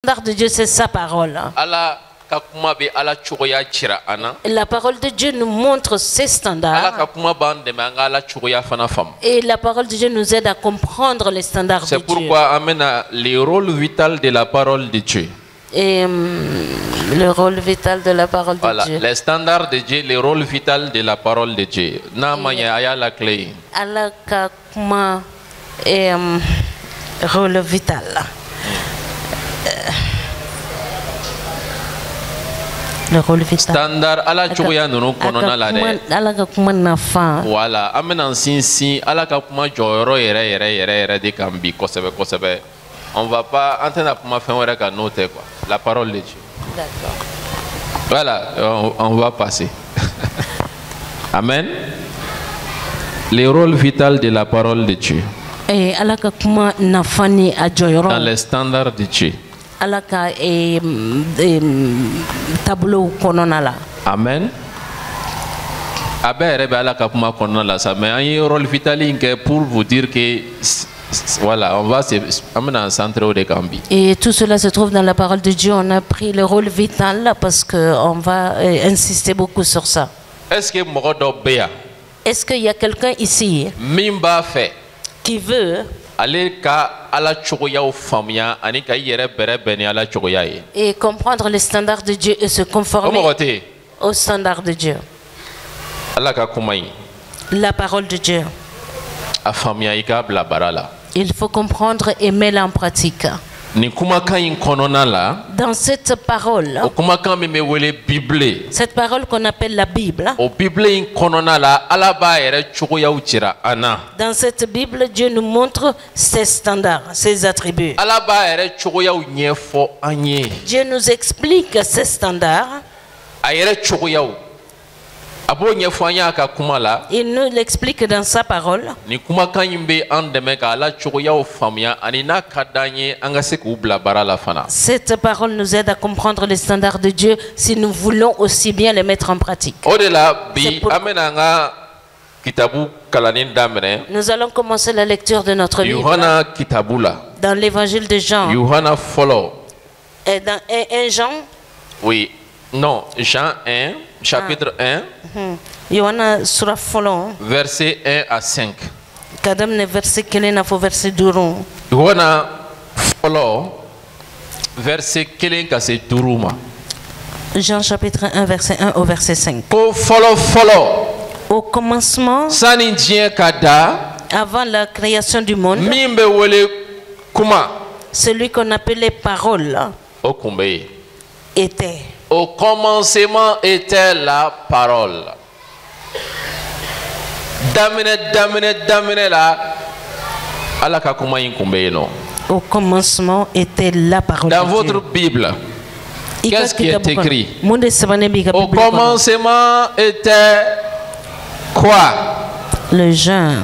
standard de Dieu, c'est sa parole. La parole de Dieu nous montre ses standards. Et la parole de Dieu nous aide à comprendre les standards de Dieu. C'est pourquoi amène le rôle vital de la parole de Dieu. Et le rôle vital de la parole de voilà, Dieu. Les standards de Dieu, le rôle vital de la parole de Dieu. La clé. Rôle vital. Le rôle vital. Standard ala chuya nunu konona la de. Ala ka kuma nafa. Voilà, amena sinsi ala ka kuma joro yere de kambi kosebe. On va pas entendre kuma fin wera ka noter quoi. La parole de Dieu. D'accord. Voilà, on va passer. Amen. Le rôle vital de la parole de Dieu. Et ala ka kuma nafani a joyoro. Dans les standards de Dieu. Ala ka tableau konona la. Amen. Abe ala ka kuma konona la ça mais un rôle vital pour vous dire que voilà, on va se centrer au Cambi. Et tout cela se trouve dans la parole de Dieu. On a pris le rôle vital parce qu'on va insister beaucoup sur ça. Est-ce qu'il y a quelqu'un ici qui veut et comprendre les standards de Dieu et se conformer aux standards de Dieu? La parole de Dieu. Il faut comprendre et mettre en pratique. Dans cette parole, cette parole qu'on appelle la Bible, dans cette Bible, Dieu nous montre ses standards, ses attributs. Dieu nous explique ses standards. Il nous l'explique dans sa parole. Cette parole nous aide à comprendre les standards de Dieu si nous voulons aussi bien les mettre en pratique. Nous allons commencer la lecture de notre livre dans l'évangile de Jean. Et dans 1 Jean. Oui, non, Jean 1. Chapitre 1, verset 1 à 5. Jean chapitre 1, verset 1 au verset 5. Au commencement, avant la création du monde, celui qu'on appelait Parole était. Au commencement était la parole. Au commencement était la parole. Dans votre Bible, qu'est-ce qui est écrit? Au commencement était quoi? Le jeûne.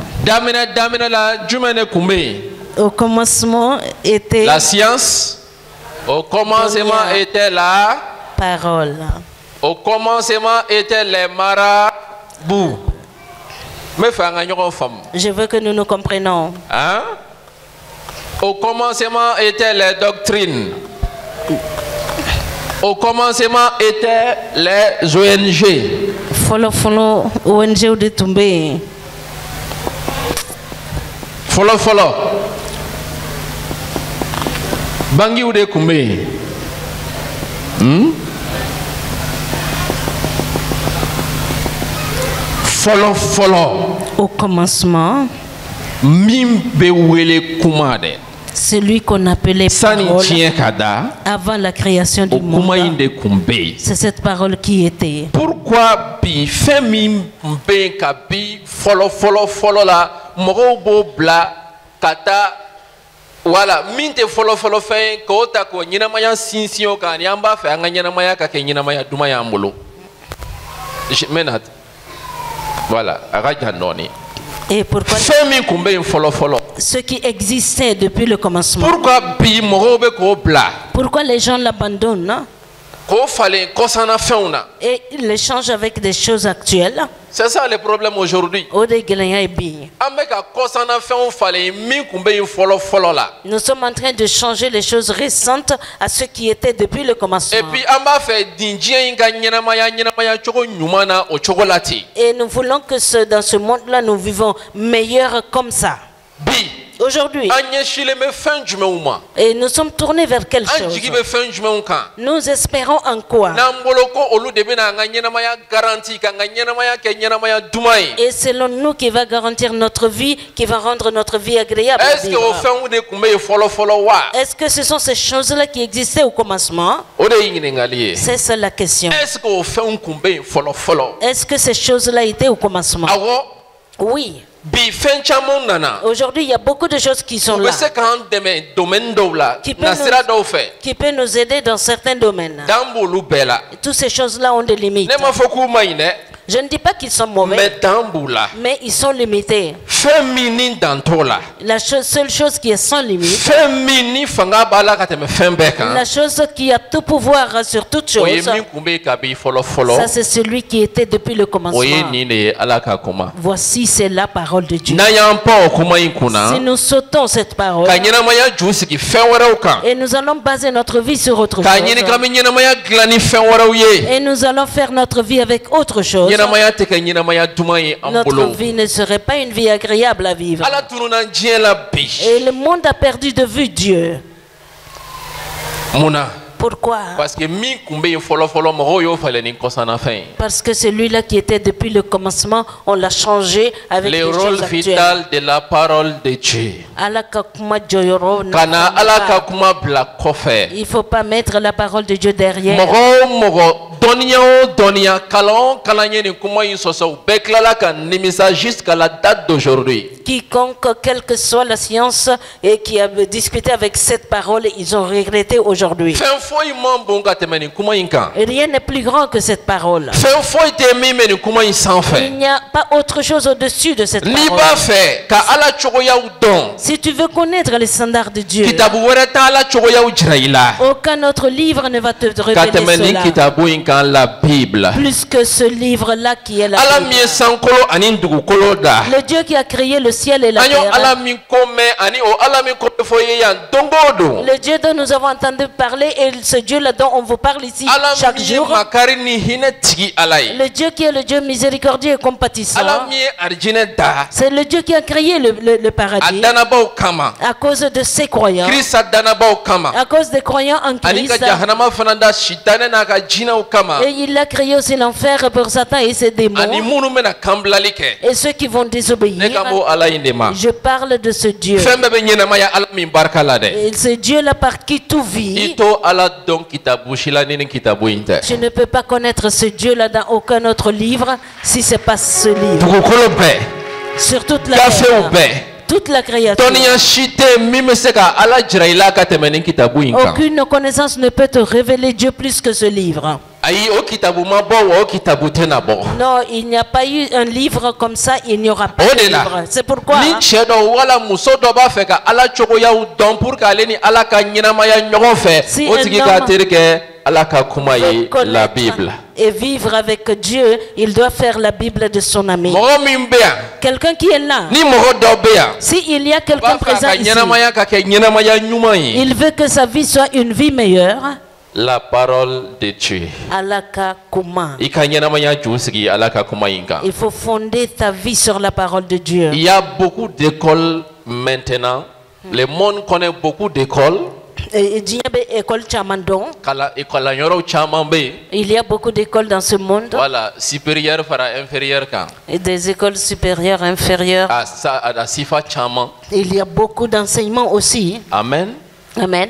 Au commencement était la science. Au commencement était la parole. Au commencement étaient les marabouts. Je veux que nous nous comprenions. Hein? Au commencement étaient les doctrines. Au commencement étaient les ONG. Follow ONG ou de tomber. Follow. Bangi ou de kumbe. Follow. Au commencement, celui qu'on appelait parole avant la création du monde. C'est cette parole qui était. Pourquoi follow la bla kata voilà minte follow fin ko ta ko nyina maya sinsio kan yamba fa nganyana maya ka ke nyina maya duma ya mbolo menat voilà arajanoni. Et pourquoi ce qui existait depuis le commencement? Pourquoi les gens l'abandonnent et ils l'échangent avec des choses actuelles? C'est ça le problème aujourd'hui. Nous sommes en train de changer les choses récentes à ce qui était depuis le commencement. Et nous voulons que dans ce monde-là, nous vivons meilleur comme ça. Aujourd'hui, et nous sommes tournés vers quelque chose. Nous espérons en quoi? Et selon nous, qui va garantir notre vie, qui va rendre notre vie agréable. Est-ce que ce sont ces choses-là qui existaient au commencement? C'est ça la question. Est-ce que ces choses-là étaient au commencement? Oui. Aujourd'hui, il y a beaucoup de choses qui sont là, qui peuvent nous aider dans certains domaines. Toutes ces choses-là ont des limites. Je ne dis pas qu'ils sont mauvais, mais ils sont limités. La seule chose qui est sans limite, la chose qui a tout pouvoir sur toute chose, ça c'est celui qui était depuis le commencement. Voici, c'est la parole de Dieu. Si nous sautons cette parole, et nous allons baser notre vie sur autre chose, et nous allons faire notre vie avec autre chose, notre vie ne serait pas une vie agréable à vivre. Et le monde a perdu de vue Dieu. Pourquoi? Parce que celui-là qui était depuis le commencement, on l'a changé avec les choses actuelles. De la parole de Dieu. Il ne faut pas mettre la parole de Dieu derrière. Jusqu'à la date d'aujourd'hui. Quiconque, quelle que soit la science, et qui a discuté avec cette parole, ils ont regretté aujourd'hui. Rien n'est plus grand que cette parole. Il n'y a pas autre chose au-dessus de cette parole. Si tu veux connaître les standards de Dieu, aucun autre livre ne va te révéler cela. La Bible. Plus que ce livre-là qui est la Bible. Le Dieu qui a créé le ciel et la terre. Le Dieu dont nous avons entendu parler et ce Dieu-là dont on vous parle ici chaque jour. Le Dieu qui est le Dieu miséricordieux et compatissant. C'est le Dieu qui a créé le paradis. À cause de ses croyants. À cause des croyants en Christ. Et il a créé aussi l'enfer pour Satan et ses démons. Et ceux qui vont désobéir. Je parle de ce Dieu. Et ce Dieu-là par qui tout vit. Je ne peux pas connaître ce Dieu-là dans aucun autre livre si ce n'est pas ce livre. Sur toute la terre. Toute la créature. Aucune connaissance ne peut te révéler Dieu plus que ce livre. Non, il n'y a pas eu un livre comme ça, il n'y aura pas de livre. C'est pourquoi si la Bible et vivre avec Dieu, il doit faire la Bible de son ami. Quelqu'un qui est là, si il y a quelqu'un présent ici, il veut que sa vie soit une vie meilleure. La parole de Dieu. Il faut fonder ta vie sur la parole de Dieu. Il y a beaucoup d'écoles maintenant. Le monde connaît beaucoup d'écoles. Il y a beaucoup d'écoles dans ce monde. Voilà, supérieur par inférieur. Et des écoles supérieures, inférieures. Il y a beaucoup d'enseignements aussi. Amen. Amen.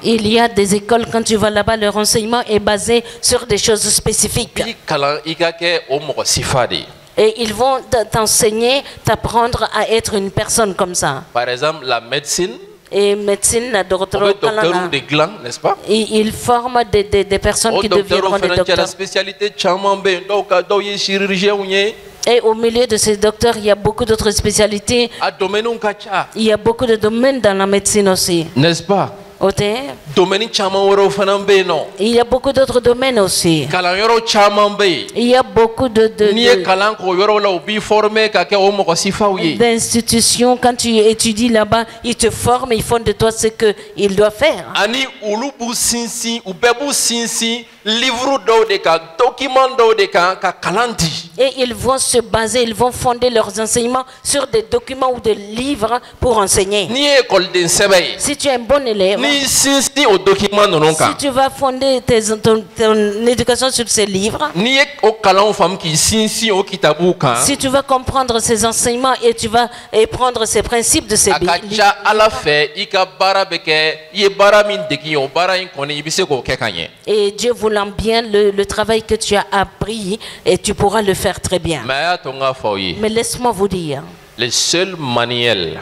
Il y a des écoles, quand tu vas là-bas, leur enseignement est basé sur des choses spécifiques. Et ils vont t'enseigner, t'apprendre à être une personne comme ça. Par exemple, la médecine. Et médecine, docteur des glands, n'est-ce pas? Ils forment des personnes qui deviendront des docteurs. La spécialité chirurgien. Et au milieu de ces docteurs, il y a beaucoup d'autres spécialités. Il y a beaucoup de domaines dans la médecine aussi. N'est-ce pas? Il y a beaucoup d'autres domaines aussi. Il y a beaucoup d'institutions. Quand tu étudies là-bas, ils te forment, ils font de toi ce qu'ils doivent faire. Et ils vont se baser, ils vont fonder leurs enseignements sur des documents ou des livres pour enseigner. Si tu es un bon élève, si tu vas fonder ton éducation sur ces livres, si tu vas comprendre ces enseignements et tu vas prendre ces principes de ces livres, et Dieu voulant bien, le travail que tu as appris, et tu pourras le faire très bien. Mais laisse-moi vous dire, le seul manuel,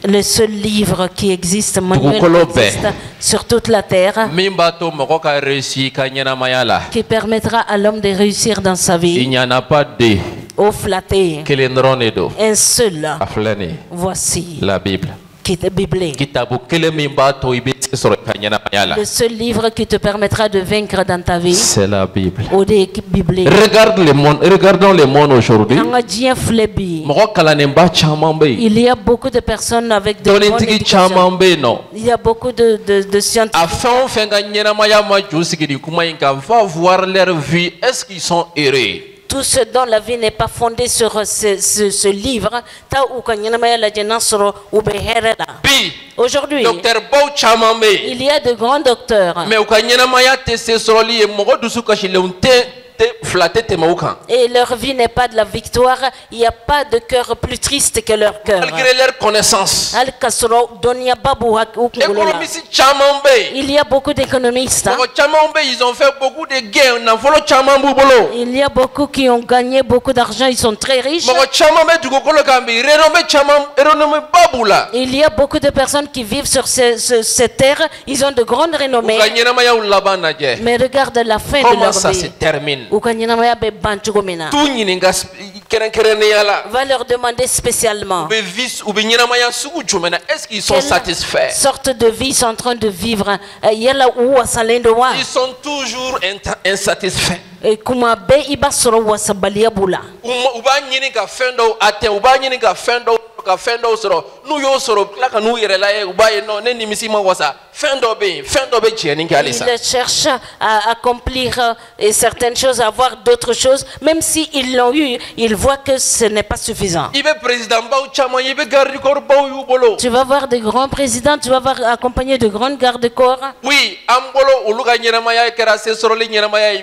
le seul livre qui existe, manuel qui existe sur toute la terre, qui permettra à l'homme de réussir dans sa vie, il n'y en a pas deux. Au flatté, un seul. Voici la Bible. Le seul livre qui te permettra de vaincre dans ta vie, c'est la Bible. Regardons le monde aujourd'hui. Il y a beaucoup de personnes avec de bonnes éducations. Il y a beaucoup de scientifiques. Va voir leur vie. Est-ce qu'ils sont heureux? Tout ce dont la vie n'est pas fondée sur ce livre. Aujourd'hui, il y a de grands docteurs. Et leur vie n'est pas de la victoire. Il n'y a pas de cœur plus triste que leur cœur. Malgré leur connaissance. Il y a beaucoup d'économistes. Ils ont fait beaucoup de gains. Il y a beaucoup qui ont gagné beaucoup d'argent. Ils sont très riches. Il y a beaucoup de personnes qui vivent sur cette terre. Ils ont de grandes renommées. Mais regarde la fin de leur vie. Ça se termine. Va leur demander spécialement est-ce qu'ils sont satisfaits? Sorte de vie ils sont en train de vivre. Ils sont toujours insatisfaits. Ils cherchent à accomplir certaines choses, à avoir d'autres choses, même s'ils l'ont eu, ils voient que ce n'est pas suffisant. Tu vas voir des grands présidents, tu vas voir accompagné de grands gardes-corps. Oui,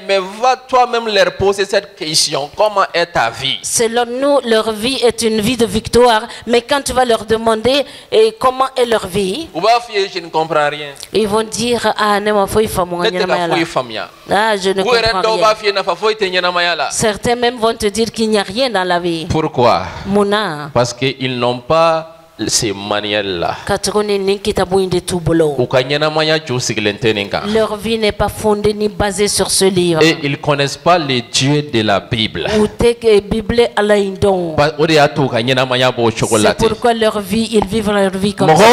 mais va toi-même leur poser cette question. Comment est ta vie? Selon nous, leur vie est une vie de victoire. Mais quand tu vas leur demander comment est leur vie, je ne comprends rien. Ils vont dire je ne comprends rien. Certains même vont te dire qu'il n'y a rien dans la vie. Pourquoi? Parce qu'ils n'ont pas ces manuels-là. Leur vie n'est pas fondée ni basée sur ce livre. Et ils ne connaissent pas les dieux de la Bible. C'est pourquoi leur vie, ils vivent leur vie comme ça.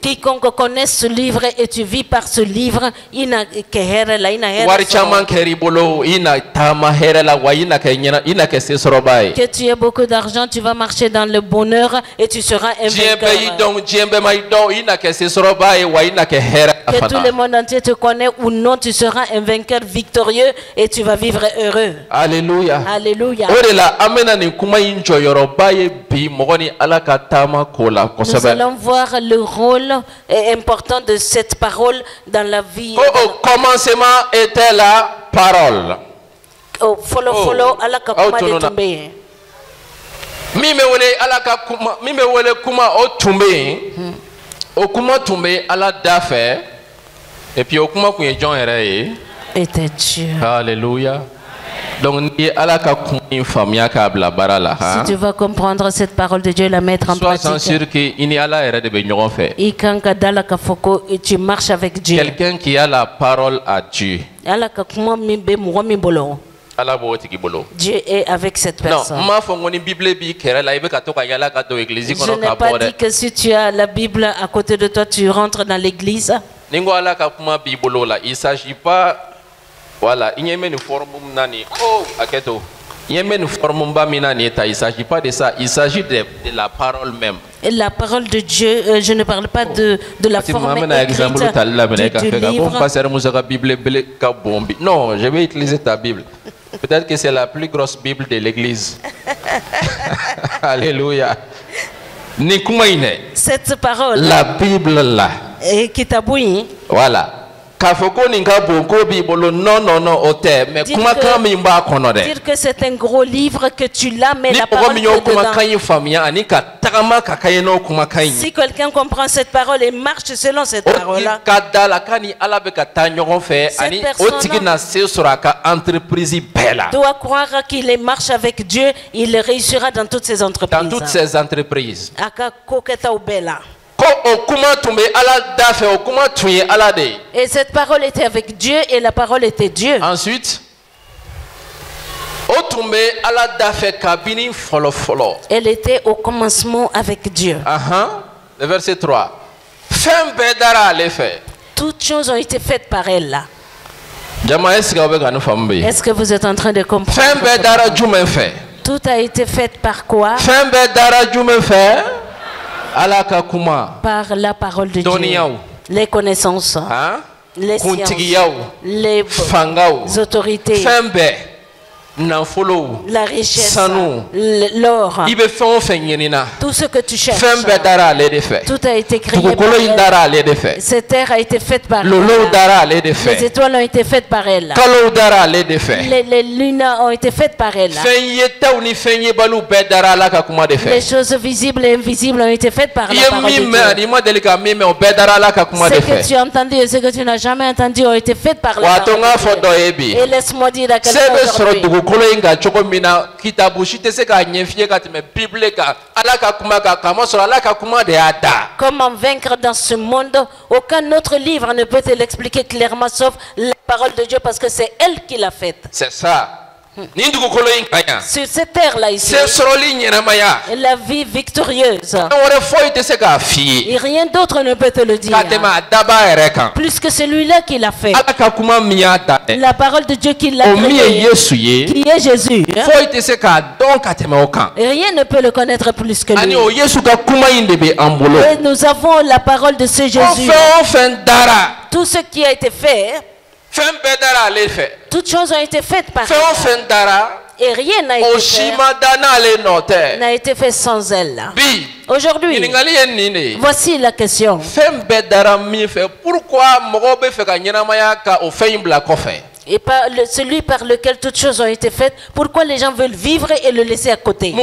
Quiconque connaît ce livre et tu vis par ce livre, que tu aies beaucoup d'argent, tu vas marcher dans le bonheur et tu seras un vainqueur. Que tout le monde entier te connaît ou non, tu seras un vainqueur victorieux et tu vas vivre heureux. Alléluia. Alléluia. Nous allons voir le rôle important de cette parole dans la vie. Au commencement était la parole. Follow alaka kuma de tumbe. Mime wele kuma o tumbe. O kuma tumbe ala dafe. Et puis o kuma kunye John ere. Était Dieu. Alléluia. Donc si tu vas comprendre cette parole de Dieu et la mettre en pratique, tu marches avec Dieu. Quelqu'un qui a la parole à Dieu. Dieu est avec cette personne. Je n'ai pas dit que si tu as la Bible à côté de toi, tu rentres dans l'église. Il ne s'agit pas, voilà, il ne s'agit pas de ça, il s'agit de la parole même. Et la parole de Dieu, je ne parle pas de la forme écrite du livre. Non, je vais utiliser ta Bible. Peut-être que c'est la plus grosse Bible de l'église. Alléluia. Cette parole, la Bible là, qui t'a bouilli. Voilà. Dire que c'est un gros livre, que tu l'as, mais la parole est dedans. Si quelqu'un comprend cette parole et marche selon cette parole, doit croire qu'il marche avec Dieu, il réussira dans toutes ses entreprises. Dans toutes ses entreprises. Et cette parole était avec Dieu et la parole était Dieu. Ensuite, elle était au commencement avec Dieu. Le verset 3. Toutes choses ont été faites par elle là. Est-ce que vous êtes en train de comprendre? Tout a été fait par quoi? Par la parole de Dieu. Les connaissances, les sciences, les autorités, la richesse, l'or, tout ce que tu cherches, tout a été créé par elle. Cette terre a été faite par elle. Les étoiles ont été faites par elle. Les lunes ont été faites par elle. Les choses visibles et invisibles ont été faites par la parole de Dieu. Ce que tu as entendu et ce que tu n'as jamais entendu ont été faites par la parole de Dieu. Et laisse-moi dire à quelqu'un aujourd'hui, comment vaincre dans ce monde? Aucun autre livre ne peut te l'expliquer clairement sauf la parole de Dieu, parce que c'est elle qui l'a faite. C'est ça. Sur cette terre-là ici, la vie victorieuse. Et rien d'autre ne peut te le dire. Plus que celui-là qui l'a fait. La parole de Dieu qui l'a créé, qui est Jésus. Et rien ne peut le connaître plus que lui. Et nous avons la parole de ce Jésus. Tout ce qui a été fait, toutes choses ont été faites par elle. Et rien n'a été fait sans elle. Aujourd'hui, voici la question. Pourquoi et par celui par lequel toutes choses ont été faites, pourquoi les gens veulent vivre et le laisser à côté?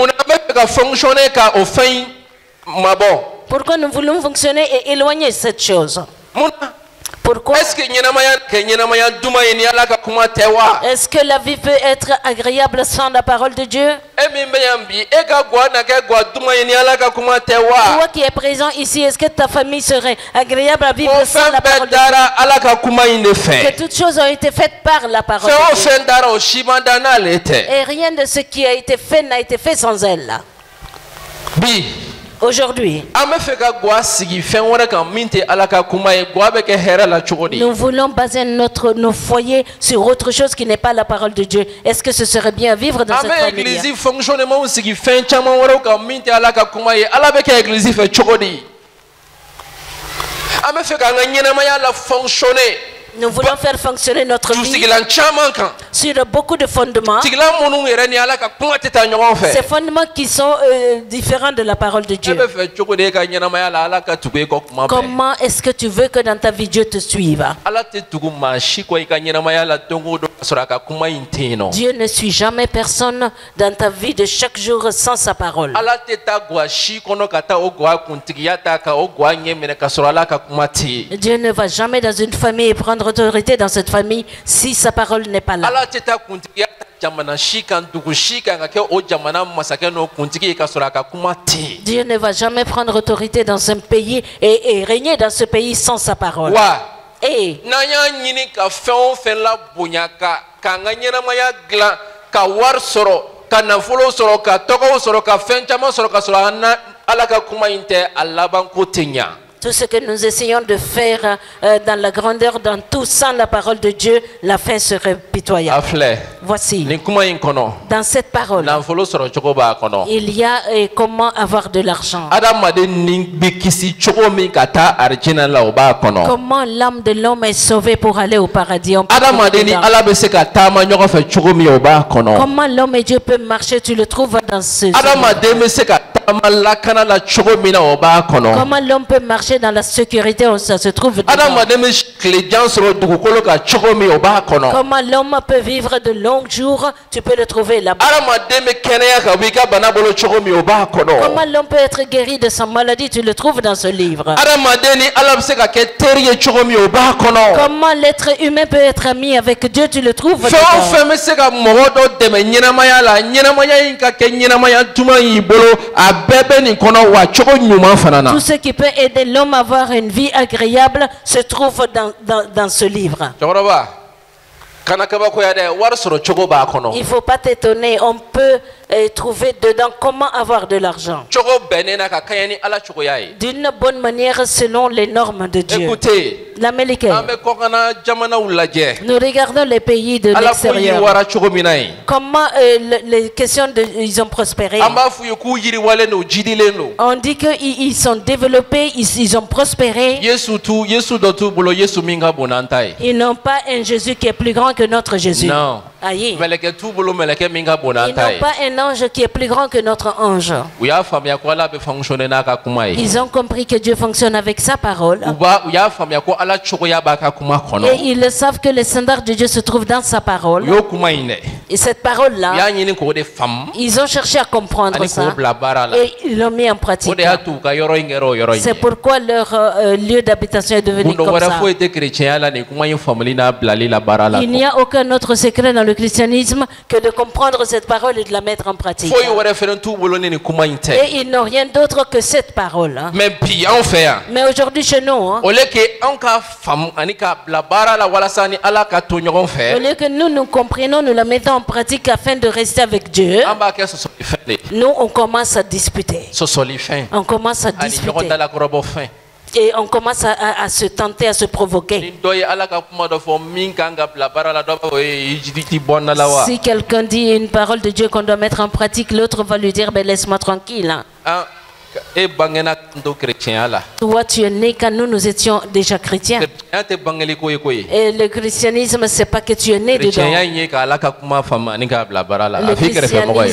Pourquoi nous voulons fonctionner et éloigner cette chose? Pourquoi? Est-ce que la vie peut être agréable sans la parole de Dieu? Toi qui es présent ici, est-ce que ta famille serait agréable à vivre sans la parole de Dieu? Que toutes choses ont été faites par la parole de Dieu. Et rien de ce qui a été fait n'a été fait sans elle. Aujourd'hui, nous voulons baser nos foyers sur autre chose qui n'est pas la parole de Dieu. Est-ce que ce serait bien vivre dans cette famille? Nous voulons faire fonctionner notre vie sur beaucoup de fondements. Ces fondements qui sont différents de la parole de Dieu. Comment est-ce que tu veux que dans ta vie Dieu te suive? Dieu ne suit jamais personne dans ta vie de chaque jour sans sa parole. Dieu ne va jamais dans une famille et prendre autorité dans cette famille si sa parole n'est pas là. Dieu ne va jamais prendre autorité dans un pays et régner dans ce pays sans sa parole. Et n'aya ɲini ka fɛn o fɛn la bonya ka n ka ɲɛnamaya dilan ka wari sɔrɔ ka nafolo sɔrɔ ka tɔgɔw sɔrɔ ka fɛn caman sɔrɔ ka sɔrɔ ala ka kuma in tɛ a labanko tɛ ɲa. Tout ce que nous essayons de faire dans la grandeur, dans tout, sans la parole de Dieu, la fin serait pitoyable. Voici, dans cette parole, il y a comment avoir de l'argent. Comment l'âme de l'homme est sauvée pour aller au paradis. Comment l'homme et Dieu peuvent marcher, tu le trouves dans ce. Comment l'homme peut marcher dans la sécurité, ça se trouve dedans. Comment l'homme peut vivre de longs jours, tu peux le trouver là-bas. Comment l'homme peut être guéri de sa maladie, tu le trouves dans ce livre. Comment l'être humain peut être ami avec Dieu, tu le trouves dedans. Tout ce qui peut aider l'homme à avoir une vie agréable se trouve dans ce livre. Il ne faut pas t'étonner, on peut trouver dedans comment avoir de l'argent. D'une bonne manière selon les normes de Dieu. L'Amérique. Nous regardons les pays de l'extérieur. Comment les questions ils ont prospéré. On dit qu'ils sont développés, ils ont prospéré. Ils n'ont pas un Jésus qui est plus grand que notre Jésus. Non. Ils n'ont pas un ange qui est plus grand que notre ange. Ils ont compris que Dieu fonctionne avec sa parole. Et ils savent que le standard de Dieu se trouve dans sa parole. Et cette parole-là, ils ont cherché à comprendre ça. Et ils l'ont mis en pratique. C'est pourquoi leur lieu d'habitation est devenu comme ça. Il n'y a aucun autre secret dans le christianisme que de comprendre cette parole et de la mettre en pratique. Et ils n'ont rien d'autre que cette parole. Mais aujourd'hui chez nous, au lieu que nous comprenions, nous la mettons en pratique afin de rester avec Dieu, nous on commence à disputer. On commence à disputer. Et on commence à se tenter, à se provoquer. Si quelqu'un dit une parole de Dieu qu'on doit mettre en pratique, l'autre va lui dire, ben laisse-moi tranquille. Toi, tu es né quand nous étions déjà chrétiens. Et le christianisme, c'est pas que tu es né dedans. Le christianisme,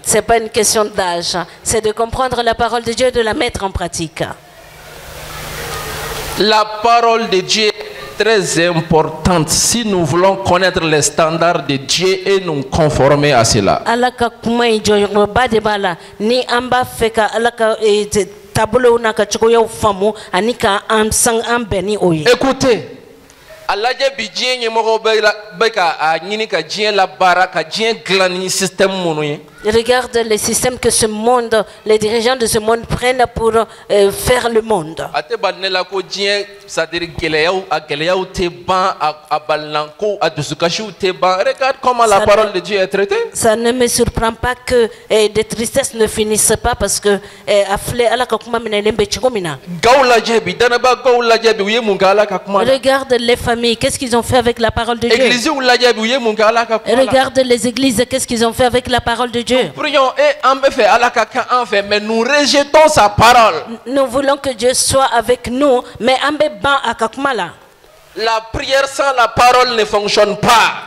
c'est pas une question d'âge, c'est de comprendre la parole de Dieu et de la mettre en pratique. La parole de Dieu est très importante si nous voulons connaître les standards de Dieu et nous conformer à cela. Écoutez. Regarde les systèmes que ce monde, les dirigeants de ce monde prennent pour faire le monde. Regarde comment la parole de Dieu est traitée. Ça ne me surprend pas que des tristesses ne finissent pas parce que regarde les familles, qu'est-ce qu'ils ont fait avec la parole de Dieu. Regarde les églises, qu'est-ce qu'ils ont fait avec la parole de Dieu. Nous prions mais nous rejetons sa parole. Nous voulons que Dieu soit avec nous, mais la prière sans la parole ne fonctionne pas.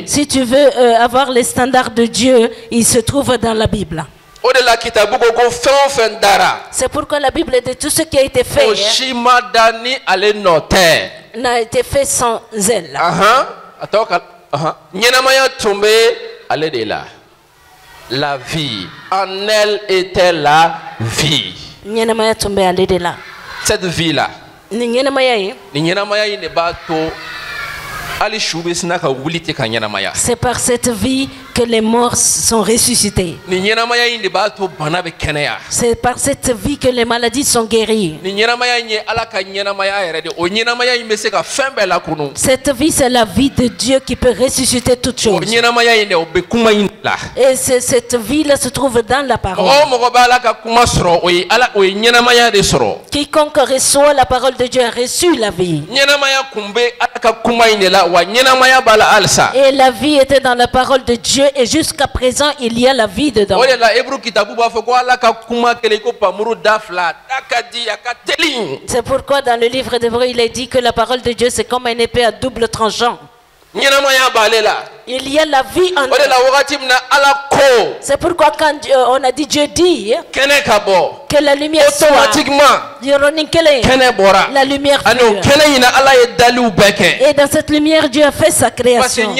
Si tu veux avoir les standards de Dieu, il se trouve dans la Bible. C'est pourquoi la Bible dit tout ce qui a été fait n'a été fait sans zèle. La vie, en elle était la vie. Cette vie-là, c'est par cette vie que les morts sont ressuscités. C'est par cette vie que les maladies sont guéries. Cette vie, c'est la vie de Dieu qui peut ressusciter toutes choses. Et cette vie-là se trouve dans la parole. Quiconque reçoit la parole de Dieu a reçu la vie. Et la vie était dans la parole de Dieu et jusqu'à présent il y a la vie dedans. C'est pourquoi dans le livre d'Hébreux il est dit que la parole de Dieu c'est comme une épée à double tranchant. Il y a la vie en nous. C'est pourquoi quand on a dit Dieu dit que la lumière soit, la lumière fut. Et dans cette lumière Dieu a fait sa création.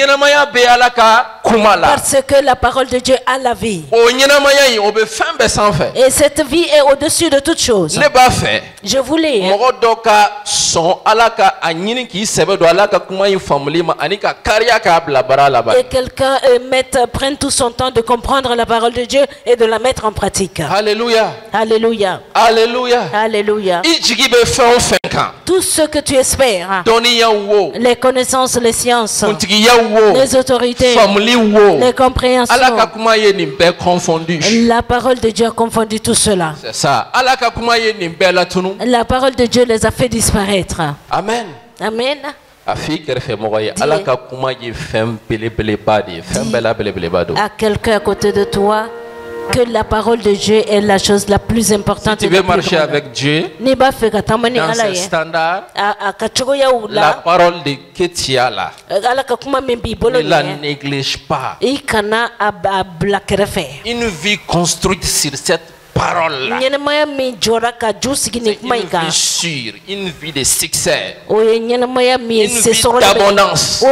Parce que la parole de Dieu a la vie. Et cette vie est au-dessus de toute chose. Je voulais et quelqu'un prenne tout son temps de comprendre la parole de Dieu et de la mettre en pratique. Alléluia. Alléluia. Alléluia. Alléluia. Tout ce que tu espères, les connaissances, les sciences, les autorités, les compréhensions, la parole de Dieu a confondu tout cela. C'est ça. La parole de Dieu les a fait disparaître. Amen. Amen. À quelqu'un à côté de toi que la parole de Dieu est la chose la plus importante. Si tu veux marcher avec Dieu dans ce standard, la parole de Ketia là, ne la néglige pas. Une vie construite sur cette parole là, une vie sûre, une vie de succès, une vie d'abondance.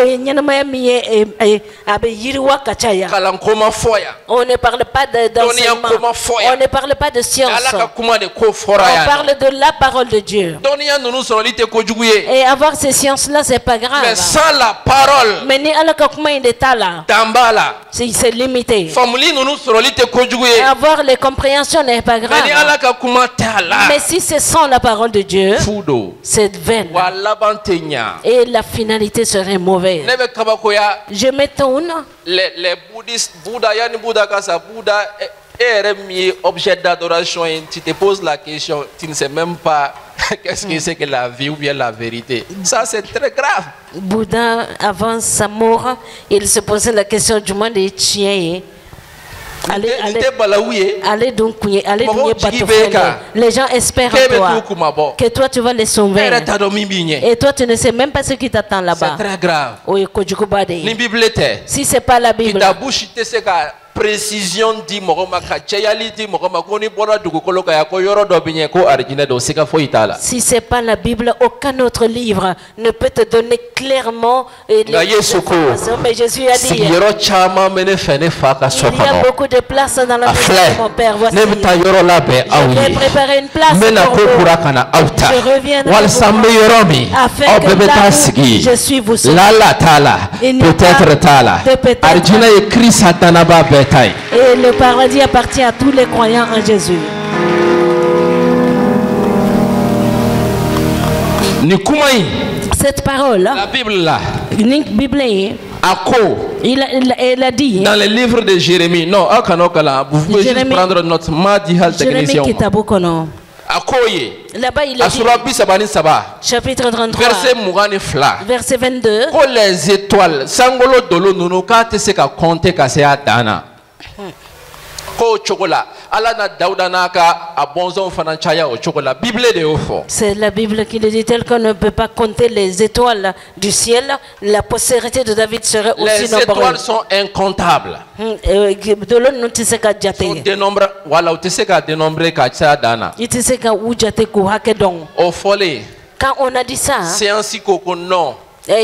On ne parle pas d'enseignement, on ne parle pas de science, on parle de la parole de Dieu. Et avoir ces sciences là c'est pas grave, mais sans la parole c'est limité. Avoir les compréhensions n'est pas grave, mais si c'est sans la parole de Dieu c'est vain et la finalité serait mauvaise. Je m'étonne, les bouddhistes, Bouddha est objet d'adoration et tu te poses la question, tu ne sais même pas qu'est-ce que c'est que la vie ou bien la vérité. Ça c'est très grave. Bouddha avant sa mort il se posait la question du monde des chiens. Allez donc, les gens espèrent en toi que toi tu vas les sauver et toi tu ne sais même pas ce qui t'attend là-bas. C'est très grave. Si c'est pas la Bible, précision dit si c'est pas la Bible, aucun autre livre ne peut te donner clairement les informations. Mais Jésus a dit il y a beaucoup de places dans la maison de mon Père. Voici, je vais préparer une place pour vous. Je reviendrai afin que là où je suis vous serez. Et le paradis appartient à tous les croyants en Jésus. Cette parole, la Bible là, il a dit dans le livre de Jérémie. Non, vous pouvez juste prendre notre Jérémie Kitabukono. Là-bas il a dit, chapitre 33, verset 22, les étoiles sangolo dolo nuno ka te se ka compter ka se adana ko chokola ala na dauda naka abonzo fana chaya o chokola Bible de ofo. C'est la Bible qui le dit, tel qu'on ne peut pas compter les étoiles du ciel, la postérité de David serait aussi nombreuse. Les étoiles sont incomptables. Sont dénombrés, voilà, tu sais qu'à dénombrer kacha dana. Au folie. Quand on a dit ça, c'est ainsi qu'on non. La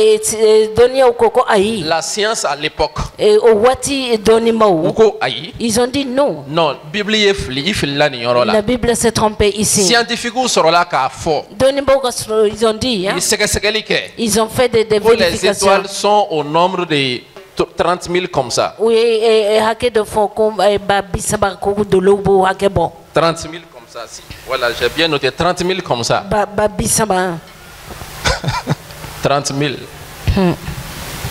science à l'époque, ils ont dit non. Non, la Bible s'est trompée ici. Scientifique ils ont dit, ils ont fait des vérifications. Les étoiles sont au nombre de 30 000 comme ça. Oui, et hake de fond comme babisa bakoko de lobo hake bon. 30 000 comme ça. Si. Voilà, j'ai bien noté 30 000 comme ça. Babisa ba. 30 000.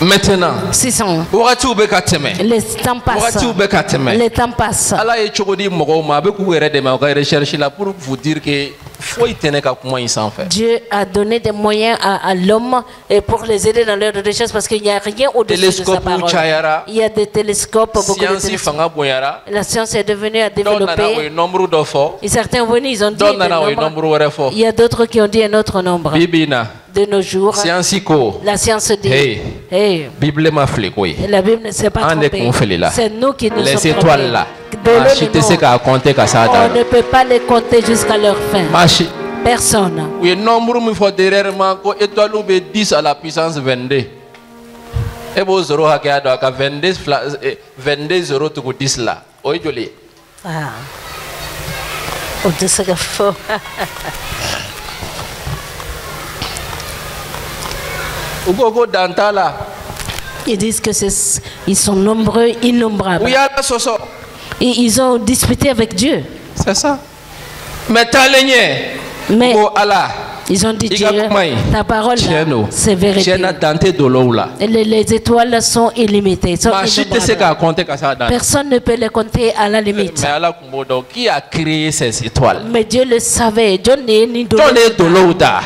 Maintenant, 600. Les temps passent. Les temps passent. Allah est chogodi mogo ma be ku ere de ma ga recherche là pour vous dire que faut y tenir ka comment ils s'en fait. Dieu a donné des moyens à l'homme et pour les aider dans leur recherche parce qu'il n'y a rien au-dessus de sa parole. Il y a des télescopes, beaucoup de télescopes. La science est devenue à développer. Et certains venus, ils ont dit un nombre. Il y a d'autres qui ont dit un autre nombre. De nos jours, la science dit hey, Bible m'a flic, oui. La Bible ne s'est pas trompée. C'est nous qui nous sommes trompés. Les étoiles là. On ne peut pas les compter jusqu'à leur fin. Personne. Oui, nombre il faut derrière moi ko étoile ou 10 à la puissance 22. Et vos 0 à 22 0 to 10 là. Oui, joli. Ah. On te sait que faux. Ils disent que ils sont nombreux, innombrables. Oui, et ils ont disputé avec Dieu. C'est ça. Mais ils ont dit Dieu, ta parole c'est vérité. Les étoiles sont illimitées. Personne ne peut les compter à la limite. Qui a créé ces étoiles? Mais Dieu le savait.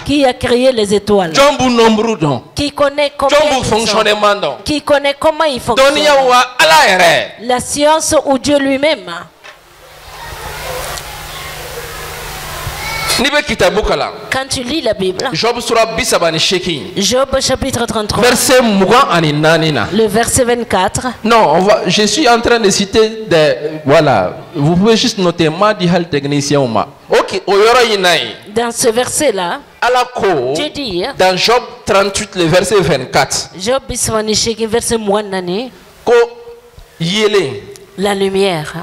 Qui a créé les étoiles? Qui connaît comment ils fonctionnent? La science ou Dieu lui-même? Quand tu lis la Bible, Job chapitre 33, le verset 24. Non, je suis en train de citer des... Voilà, vous pouvez juste noter. Dans ce verset-là, Dieu dit, dans Job 38, le verset 24, Job verset la lumière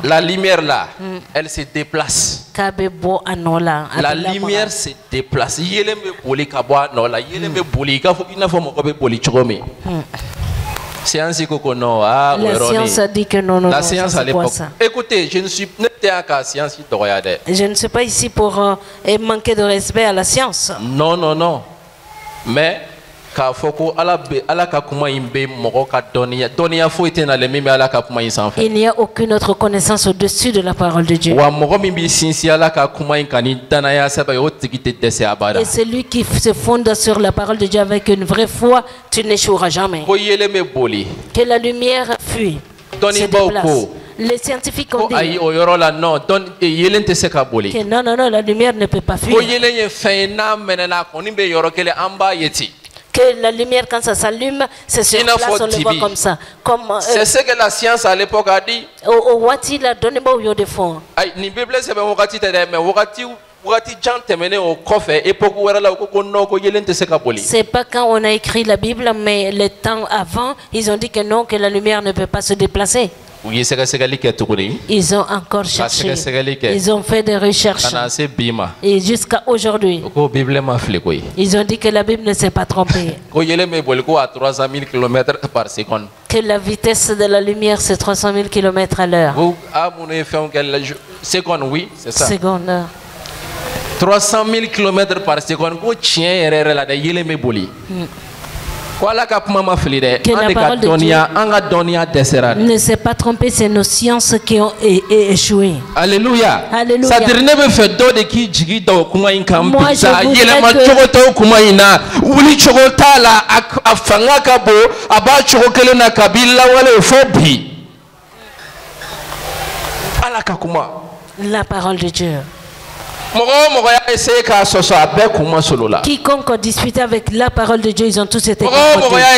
là, elle se déplace. La lumière se déplace. C'est ainsi que non. La science a dit que non. La science à l'époque. Écoutez, je ne suis pas science. Je ne suis pas ici pour manquer de respect à la science. Non. Mais il n'y a aucune autre connaissance au-dessus de la parole de Dieu. Et celui qui se fonde sur la parole de Dieu avec une vraie foi, tu n'échoueras jamais. Que la lumière fuit, se déplace. Les scientifiques ont dit que non, la lumière ne peut pas fuir. Que la lumière, quand ça s'allume, c'est sur place, on le voit comme ça. C'est ce que la science à l'époque a dit. C'est pas quand on a écrit la Bible, mais les temps avant, ils ont dit que non, que la lumière ne peut pas se déplacer. Ils ont encore cherché. Ils ont fait des recherches. Et jusqu'à aujourd'hui, ils ont dit que la Bible ne s'est pas trompée. Que la vitesse de la lumière c'est 300 000 km à l'heure. Oui, c'est ça. Seconde. 300 000 km par seconde. Que la parole de Dieu ne s'est pas trompée, c'est nos sciences qui ont échoué. Alléluia. Alléluia. Moi, je la parole de Dieu. Quiconque a disputé avec la parole de Dieu, ils ont tous été confrontés.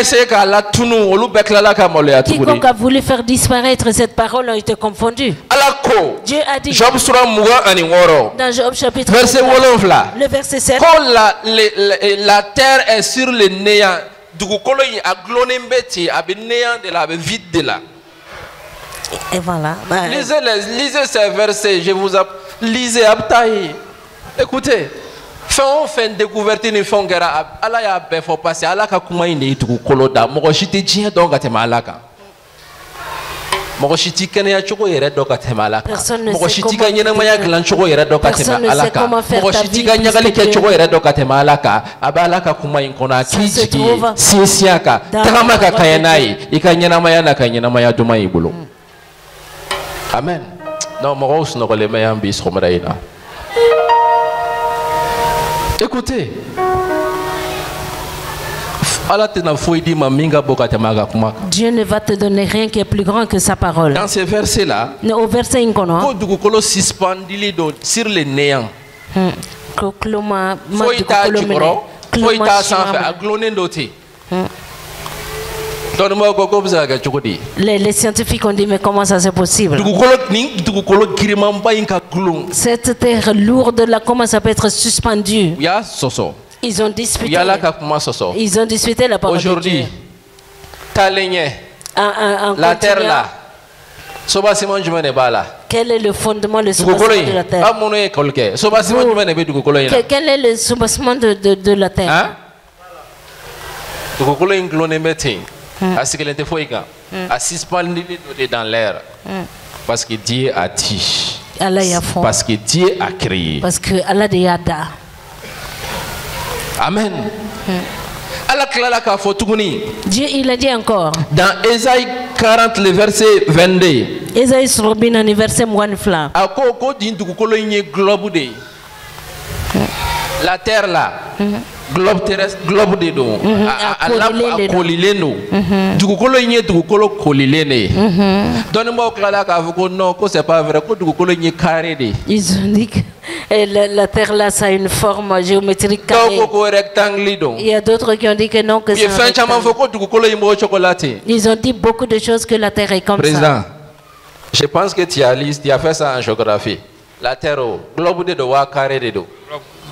Quiconque a voulu faire disparaître cette parole ont été confondus. Dieu a dit dans Job chapitre 3, le verset 7, la terre est sur le néant. Et voilà. Lisez ces versets, je vous lisez Abtahi. Écoutez, fin découverte ni fin guerre. Allah ya befo passer. Allah ka kuma ine itu koloda. Mogoshite jien donc atema alaka. Personne ne sait comment faire ta vie. Amen. Non, écoutez, Dieu ne va te donner rien qui est plus grand que sa parole. Dans ce verset-là, au verset sur les néants. Les scientifiques ont dit, mais comment ça c'est possible? Cette terre lourde là, comment ça peut être suspendu? Ils ont disputé. Ils ont disputé la parole de Dieu. La terre là. Quel est le fondement, le soubassement de la terre? Quel est le soubassement de la terre? Dans l'air. Parce que Dieu a dit. Parce que Dieu a créé. Parce que Allah a. Amen. Dieu il a dit encore. Dans Ésaïe 40, le verset 22. Ésaïe Robin, verset 22. La terre là. Globe terrestre, globe de do. Dugukolo inye dugukolo kolilene. Donnez-moi au clair que non, que c'est pas vrai, que dugukolo inye carré de. Ils ont dit que la terre là ça a une forme géométrique carrée. Il y a d'autres qui ont dit que non, que c'est un rectangle. Ils ont dit beaucoup de choses que la terre est comme Président, ça. je pense que tu as fait ça en géographie. La terre, globe de do, carré de do.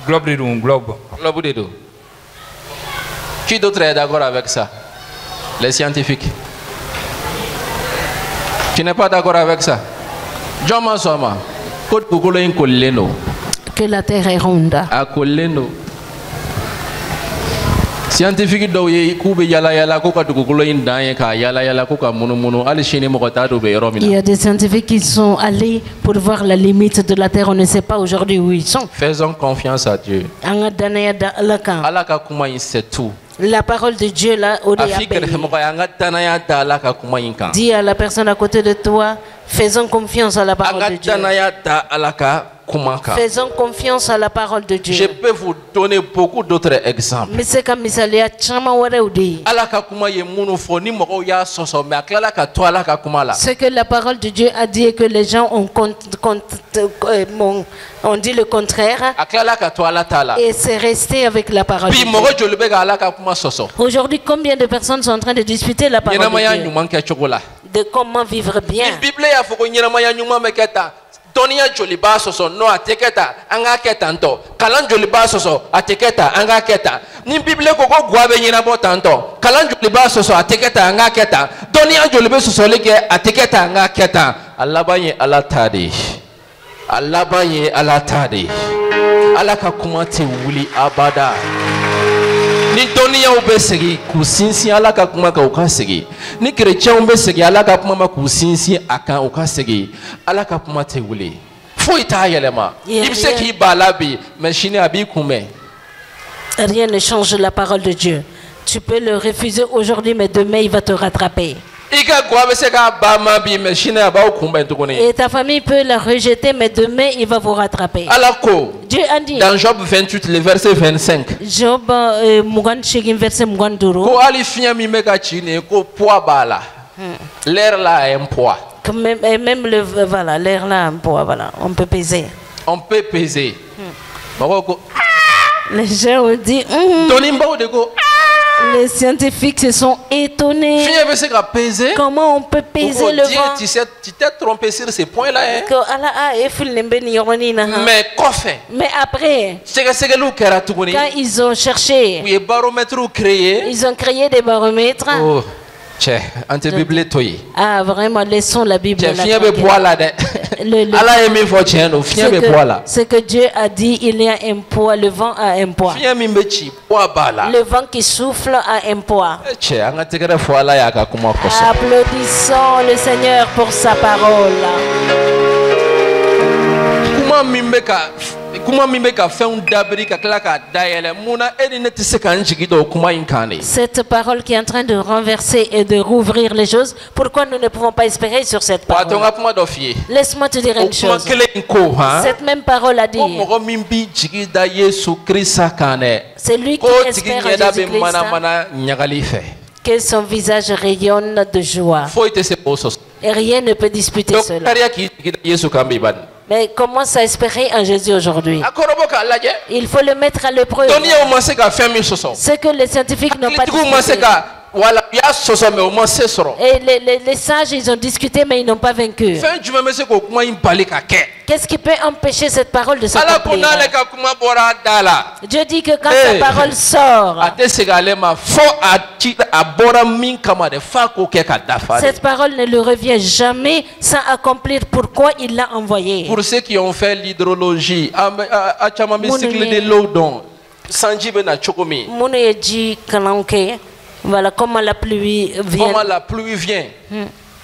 Globe de do, globe. Globe de do. Qui d'autre est d'accord avec ça? Les scientifiques. Tu n'es pas d'accord avec ça? Que la terre est ronde. Scientifique il y a des scientifiques qui sont allés pour voir la limite de la terre. On ne sait pas aujourd'hui où ils sont. Faisons confiance à Dieu. C'est tout. La parole de Dieu là, dis à la personne à côté de toi, faisons confiance à la parole de Dieu. Faisons confiance à la parole de Dieu. Je peux vous donner beaucoup d'autres exemples. Ce que la parole de Dieu a dit et que les gens ont dit le contraire. Et c'est resté avec la parole de Dieu. Aujourd'hui, combien de personnes sont en train de discuter la parole de Dieu? De comment vivre bien. Tonia joliba soso no ateketa anga ketanto kalan joliba soso ateketa anga keta ni bible koko guabe nyina botanto kalan joliba soso ateketa anga keta tonia joliba soso leke ateketa anga keta alabanye alatadi alaka kumate wuli abada ni tonia ubesegi kusinsi alaka kumaka ukasegi ni chrétien ubesegi alaka kumama kusinsi aka ukasegi alaka kumate wuli foita yelema ibseki balabi machine abi kume. Rien ne change la parole de Dieu. Tu peux le refuser aujourd'hui, mais demain il va te rattraper. Et ta famille peut la rejeter, mais demain il va vous rattraper. Dieu a dit dans Job 28, le verset 25. Job verset 22. L'air là a un poids. Même voilà, l'air là a un poids. Voilà, on peut peser. On peut peser. Les gens ont dit. Les scientifiques se sont étonnés. Comment on peut peser le vent? Tu t'es trompé sur ces points-là. Hein? Mais après, quand ils ont cherché, ils ont créé des baromètres. Oh, ah, vraiment, laissons la Bible. Ce que Dieu a dit, il y a un poids, le vent a un poids. Le vent qui souffle a un poids. Applaudissons le Seigneur pour sa parole. Cette parole qui est en train de renverser et de rouvrir les choses, pourquoi nous ne pouvons pas espérer sur cette parole? Laisse-moi te dire une chose. Cette même parole a dit, c'est lui qui espère en Jésus-Christ que son visage rayonne de joie. Et rien ne peut disputer cela. Mais commence à espérer en Jésus aujourd'hui. Il faut le mettre à l'épreuve. Ce que les scientifiques n'ont pas discuté. Et les sages, ils ont discuté, mais ils n'ont pas vaincu. Qu'est-ce qui peut empêcher cette parole de s'accomplir? Dieu dit que quand sa parole sort, cette parole ne lui revient jamais sans accomplir pourquoi il l'a envoyé. Pour ceux qui ont fait l'hydrologie, voilà comment la pluie vient. Comment la pluie vient.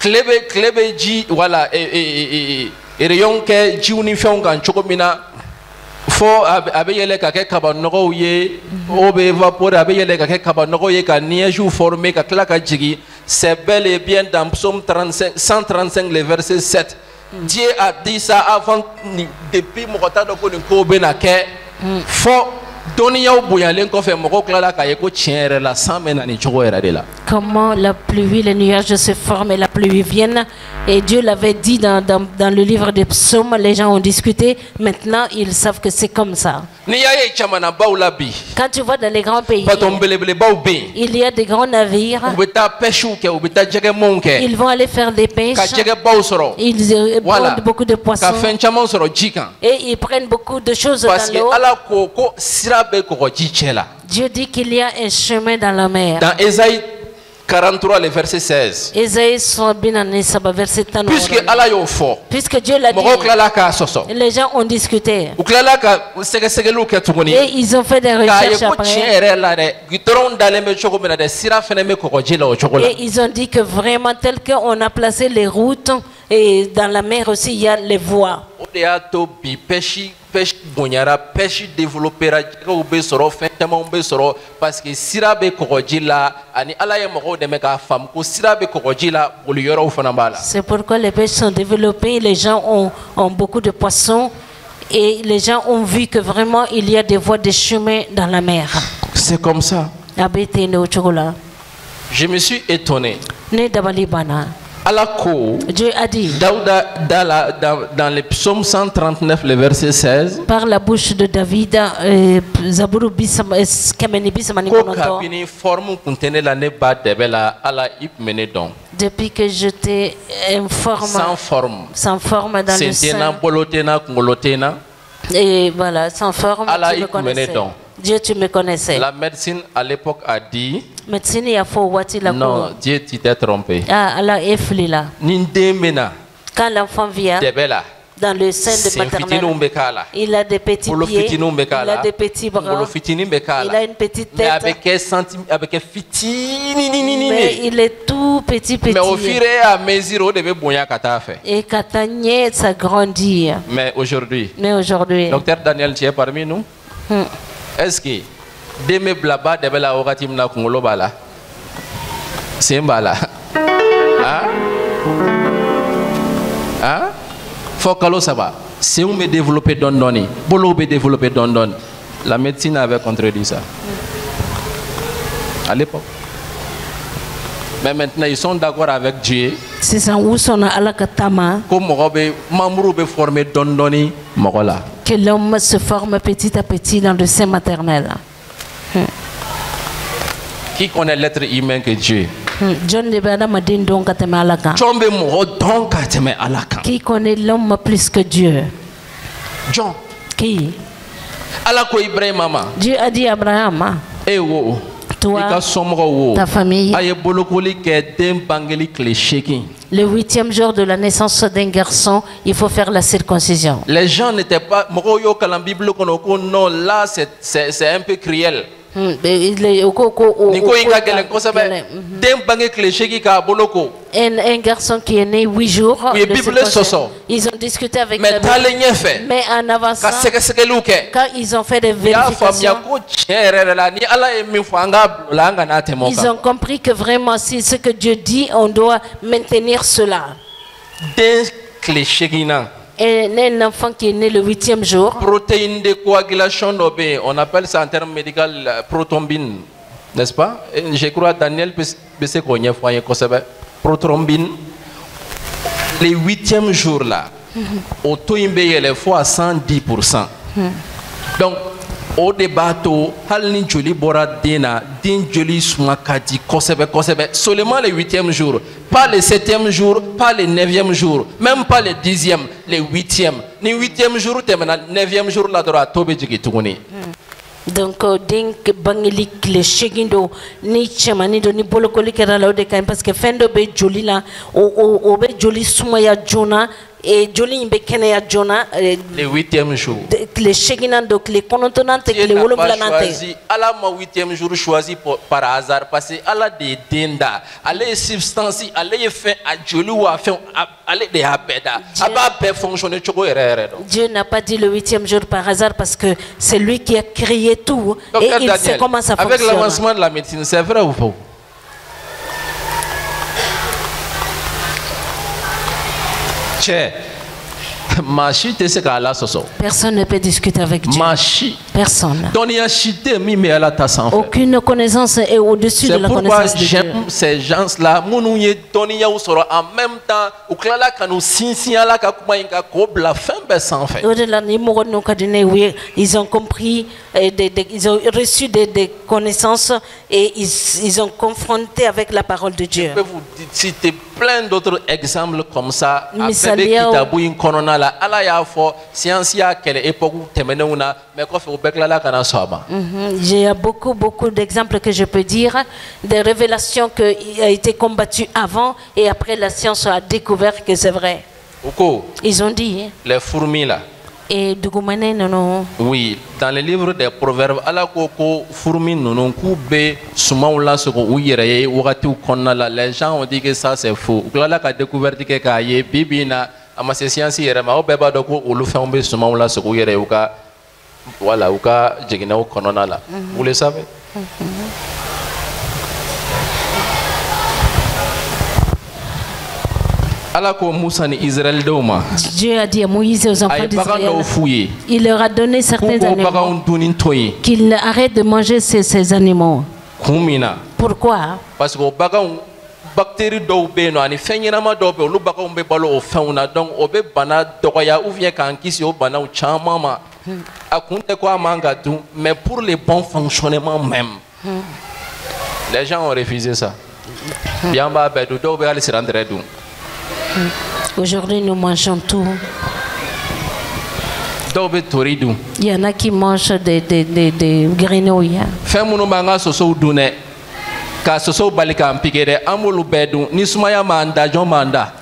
Klebe ji voilà et rayon que ji unifion kan chokomina fo abeyele ka ke kabanogo ye obe évaporer abeyele ka ke kabanogo ye ka neige formé ka kla ka jigi. C'est bel et bien dans Psaume 135 le verset 7. Dieu a dit ça avant depuis mokota do ko ni ko be na ke fo. Comment la pluie, les nuages se forment et la pluie viennent. Et Dieu l'avait dit dans le livre des psaumes, les gens ont discuté. Maintenant, ils savent que c'est comme ça. Quand tu vois dans les grands pays, il y a des grands navires. Ils vont aller faire des pêches. Ils prennent beaucoup de poissons. Et ils prennent beaucoup de choses dans l'eau. Dieu dit qu'il y a un chemin dans la mer. Dans Ésaïe 43, le verset 16. Puisque Dieu l'a dit, les gens ont discuté. Et ils ont fait des recherches après. Et ils ont dit que vraiment, tel qu'on a placé les routes, et dans la mer aussi, il y a les voies. Pêche bonyara pêche développera ko be soro fin tama be soro parce que sirabe kogoji la ani ala ye mogo de meka fam ko sirabe kogoji la bolu yoro fana bala. C'est pourquoi les pêches sont développées, les gens ont beaucoup de poissons et les gens ont vu que vraiment il y a des voies de chemin dans la mer. C'est comme ça. Je me suis étonné. Dieu a dit dans le psaume 139, le verset 16, par la bouche de David, depuis que je t'ai sans forme dans le sein, et voilà, sans forme, tu me connaissais. Dieu, tu me connaissais. La médecine à l'époque a dit non, Dieu t'es trompé. Quand l'enfant vient dans le sein de maternelle, il a des petits pieds, il a des petits bras, il a une petite tête, mais il est tout petit. Mais au fur et à mesure, et Katanye s'agrandit. Mais aujourd'hui, Docteur Daniel, tu es parmi nous? Est-ce que deme blaba de bela okatim na kungolo bala sembala fokalo saba c'est où me développer dondoni bolo be développer dondon. La médecine avait contredit ça à l'époque, mais maintenant ils sont d'accord avec Dieu. C'est ça où sont à la katama comme mogobe mamuru be formé dondoni mogola, que l'homme se forme petit à petit dans le sein maternel. Qui connaît l'être humain que Dieu? Qui connaît l'homme plus que Dieu? John. Qui? Allah ko Ibrahim mama. Dieu a dit à Abraham Toi, ta famille. Le 8e jour de la naissance d'un garçon, il faut faire la circoncision. Les gens n'étaient pas... Non, là, c'est un peu cruel. Un garçon qui est né 8 jours, ils ont discuté avec la Bible, mais en avançant, quand ils ont fait des vérifications, ils ont compris que vraiment si ce que Dieu dit, on doit maintenir cela. Et un enfant qui est né le 8e jour. Protéine de coagulation, on appelle ça en termes médicaux prothrombine, n'est-ce pas? Je crois Daniel peut se connaître prothrombine. Les 8e jour là, auto-imbé les fois à 110%. Donc, au débat, halni joli bora dena, din joli sumakati kosebe. Seulement le 8e jour, pas le 7e jour, pas le 9e jour, même pas le 10e, le 8e. Ni 8e jour, le 9e jour, là, dora tobe jigi tuguni. Donc, dink bangilik le shegindo ni chamani do ni bolokoli kera la ode kaim parce que fendo be joli la o be joli sumaya jona. Et Joli Mbekene à Jonah, le 8e jour. Les Cheginan, donc les contenantes et les Woloblanantes. Allah ma 8e jour choisi par hasard parce que Allah des denda, Allah est substance, Allah est fait à Joli ou à fait Allah des abeda. Aba peut fonctionner choko erreur. Dieu n'a pas dit le 8e jour par hasard parce que c'est lui qui a créé tout et il sait comment ça fonctionne. Avec l'avancement de la médecine, c'est vrai ou faux? Personne ne peut discuter avec Dieu. Personne. Aucune connaissance est au-dessus de la connaissance de Dieu. C'est pourquoi j'aime ces gens-là. En même temps, ils ont compris, ils ont reçu des connaissances et ils ont confronté avec la parole de Dieu. Je peux vous citer plein d'autres exemples comme ça. Il y a beaucoup d'exemples que je peux dire, des révélations qui ont été combattues avant et après la science a découvert que c'est vrai. Ils ont dit. Les fourmis là. Et oui, dans le livre des Proverbes, les gens ont dit que ça c'est faux. A découvert que voilà, vous le savez. Dieu a dit à Moïse et aux enfants d'Israël, il leur a donné certains animaux, qu'ils arrêtent de manger ces animaux. Pourquoi? Parce que bactéries dɔw bɛ yen nɔ ani fɛn ɲɛnama dɔw bɛ yen olu baganw bɛ balo o fɛnw na donc o bɛ bana dɔgɔya ou bien k'an kisi o banaw caman ma a kun tɛ ko a man ka dun mais pour le bon fonctionnement même les gens ont refusé ça bi an b'a bɛɛ dun dɔw bɛ hali sirantɛrɛ dun. Aujourd'hui nous mangeons tout. Dɔw bɛ tori dun. Il y en a qui mangent des grenouilles. Fɛn minnu b'an ka sosow dun dɛ. Ka soso bali k'an piqué dɛ an b'olu bɛɛ dun ni sumaya m'an da jɔn m'an da.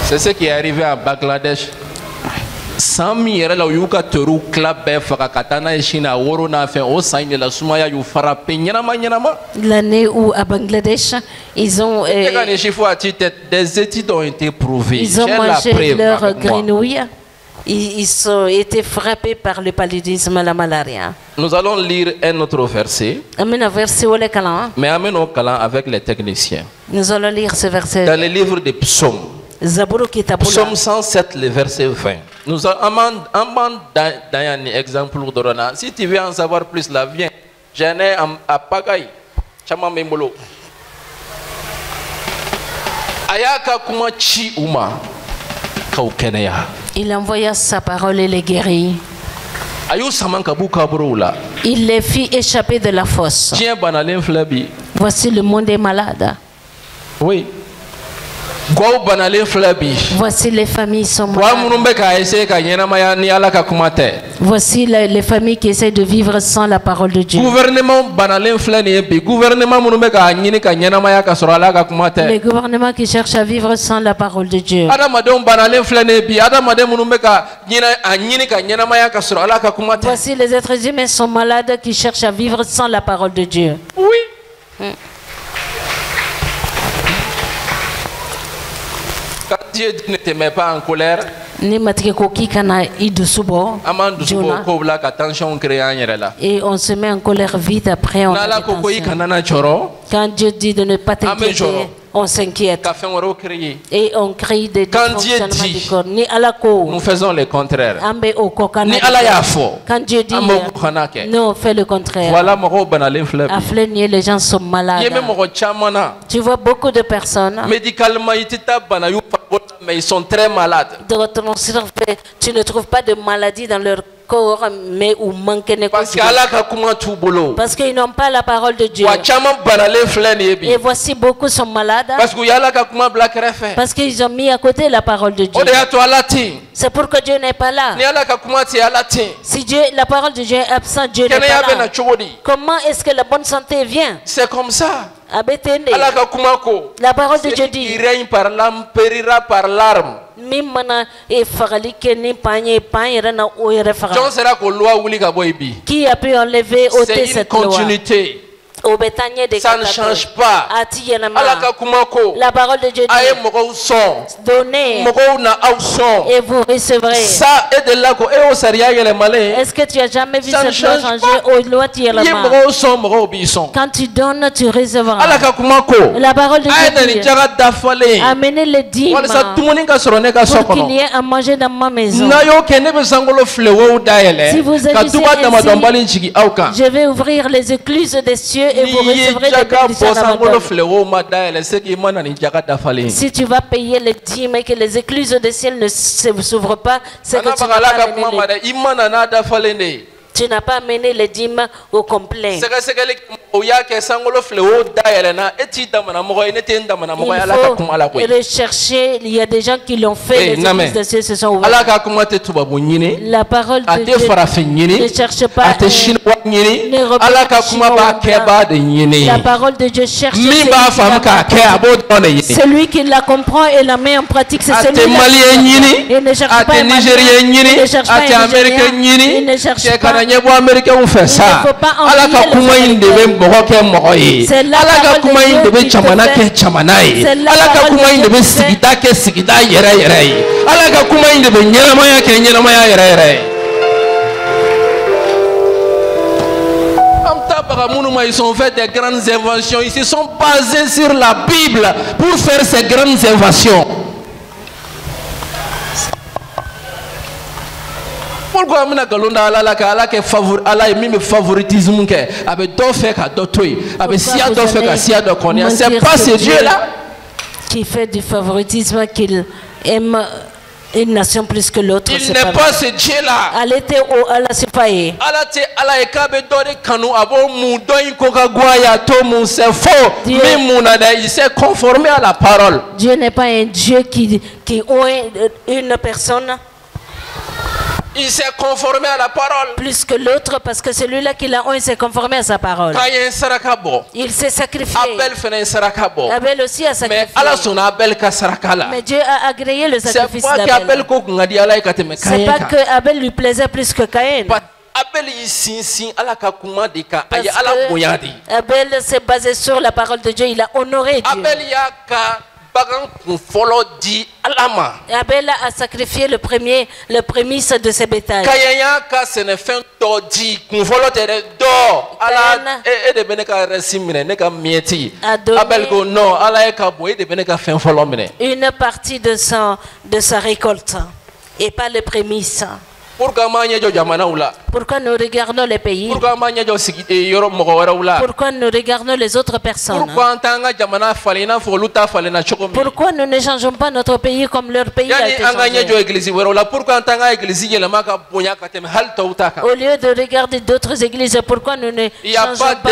C'est ce qui est arrivé à Bangladesh. 100 000 yɛrɛ la u y'u ka teriw tila bɛɛ faga ka taa n'a ye Chine a woro n'a fɛn o san in de la sumaya y'u frappé ɲɛnama. L'année où à Bangladesh ils ont des études ont été prouvées. Ils ont mangé leurs grenouilles. Ils ont été frappés par le paludisme et la malaria. Nous allons lire un autre verset. Mais amenons kalan avec les techniciens. Nous allons lire ce verset. Dans le livre des psaumes. Psaume 107, le verset 20. Nous avons un exemple d'Orana. Si tu veux en savoir plus, là, viens. J'en ai à Pagaï. Chama Memolo. Ayaka kuma chi uma. Il envoya sa parole et les guérit. Il les fit échapper de la fosse. Voici le monde est malade. Oui. Voici les familles sont malades. Voici les familles qui essaient de vivre sans la parole de Dieu. Les gouvernements qui cherchent à vivre sans la parole de Dieu. Voici les êtres humains sont malades qui cherchent à vivre sans la parole de Dieu. Oui. Quand Dieu ne te met pas en colère, et on se met en colère vite après. Quand Dieu dit de ne pas t'inquiéter, on s'inquiète. Et on crie des dysfonctionnements du corps. Nous faisons le contraire. Quand Dieu dit non, fais le contraire. Les gens sont malades. Tu vois beaucoup de personnes. Mais ils sont très malades. Tu ne trouves pas de maladie dans leur corps, mais ou manque parce qu'ils n'ont pas la parole de Dieu. Et voici beaucoup sont malades parce qu'ils ont mis à côté la parole de Dieu. C'est pour que Dieu n'est pas là. Si Dieu, la parole de Dieu est absente, Dieu n'est pas là. Comment est-ce que la bonne santé vient? C'est comme ça. La parole de Dieu dit, il règne par l'âme, périra par l'arme. Qui a pu enlever, ôter cette loi? Continuité. Ça ne change pas. La parole de Dieu dit, donnez et vous recevrez. Est-ce que tu as jamais vu cette loi changer? Quand tu donnes, tu recevras. La parole de Dieu dit, amenez les dîmes pour qu'il y ait à manger dans ma maison. Si vous agissez ainsi, je vais ouvrir les écluses des cieux et vous recevrez des bénédictions d'abondance. Si tu vas payer les dîmes et que les écluses des cieux ne s'ouvrent pas, c'est que tu n'as pas amené les dîmes au complet. Il faut rechercher, il y a des gens qui l'ont fait, les églises de cieux se sont ouvertes. La parole de Dieu ne cherche pas, la parole de Dieu cherche celui qui la comprend et la met en pratique, c'est celui-là. Il ne cherche pas un Nigérien, il ne cherche pas un Nigérien, il ne cherche pas. C'est la parole de Dieu ils ont fait des grandes inventions. Ils se sont basés sur la Bible pour faire ces grandes inventions. Pourquoi c'est pas ce Dieu-là qui fait du favoritisme, qu'il aime une nation plus que l'autre. Il n'est pas ce Dieu-là. Il s'est conformé à la parole. Dieu n'est pas un Dieu qui oint une personne. Il s'est conformé à la parole. Plus que l'autre, parce que celui-là qui l'a oint s'est conformé à sa parole. Il s'est sacrifié. Abel aussi a sacrifié. Mais Dieu a agréé le sacrifice d'Abel. C'est pas que Abel lui plaisait plus que Caïn. Abel s'est basé sur la parole de Dieu. Il a honoré Dieu. Abel a sacrifié le prémisse de ses bétails. Une partie de sa récolte et pas les prémices. Pourquoi nous regardons les pays? Pourquoi nous regardons les autres personnes? Pourquoi nous ne changeons pas notre pays comme leur pays a été changé? Au lieu de regarder d'autres églises, pourquoi nous ne changeons pas?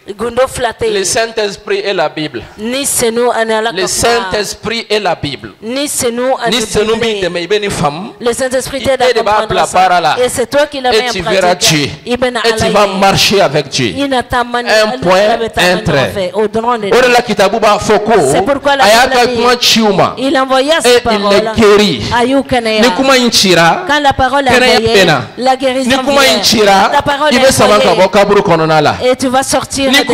Le Saint-Esprit est la Bible. Le Saint-Esprit est la Bible. Le Saint-Esprit t'aide à comprendre ça. Et c'est toi qui l'as mis en pratique. Et tu verras Dieu. Et tu vas marcher avec Dieu. Un point, un trait. C'est pourquoi la Bible dit, il envoya ses paroles. Quand la parole est envoyée, la guérison vient. La parole est envoyée. Et tu vas sortir. Si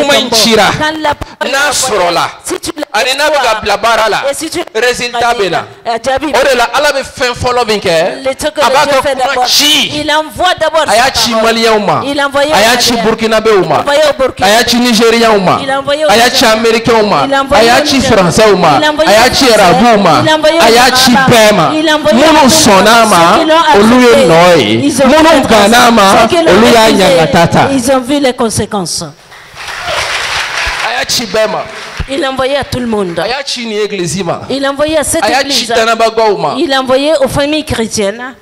tu il envoie d'abord il envoyait ils ont vu les conséquences. Il envoyait à tout le monde. Il envoyait à cette église. Il envoyait aux familles chrétiennes.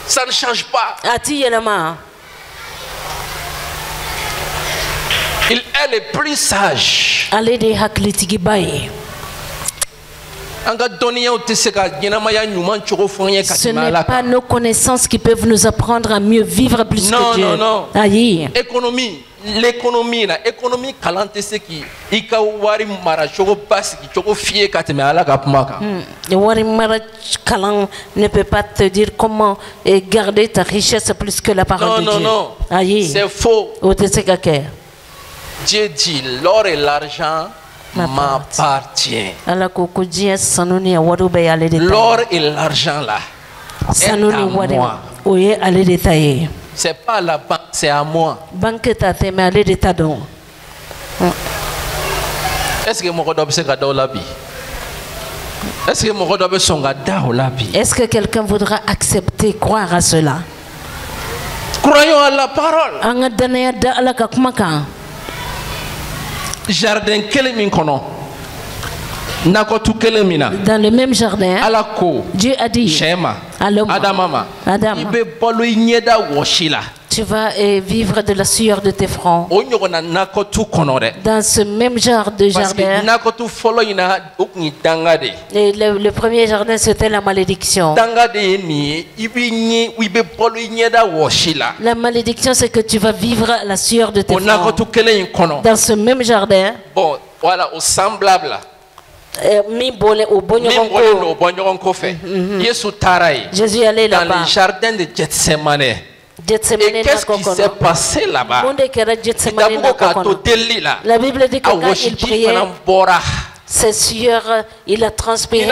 Ça ne change pas. Il est le plus sage. Ce n'est pas nos connaissances qui peuvent nous apprendre à mieux vivre plus que Dieu. Non. L'économie kalante seki ika wari mara chogo basiki chogo fier kateme ala kapmaka. Wari mara kalan ne peut pas te dire comment garder ta richesse plus que la parole de Dieu. Non. C'est faux. Dieu dit l'or et l'argent m'appartient. L'or et l'argent là est à moi. C'est pas à la banque, c'est à moi. Est-ce que quelqu'un voudra accepter, croire à cela? Croyons à la parole. Jardin kelemikono. Dans le même jardin, Dieu a dit à l'homme, Adam, tu vas vivre de la sueur de tes fronts. Dans ce même genre de jardin, et le premier jardin c'était la malédiction. La malédiction c'est que tu vas vivre la sueur de tes fronts. Dans ce même jardin, bon, voilà, au semblable. Jésus allait là-bas dans le jardin de Gethsemane. Et qu'est-ce qui s'est passé là-bas? La Bible dit que quand il priait, ses sueurs, il a transpiré.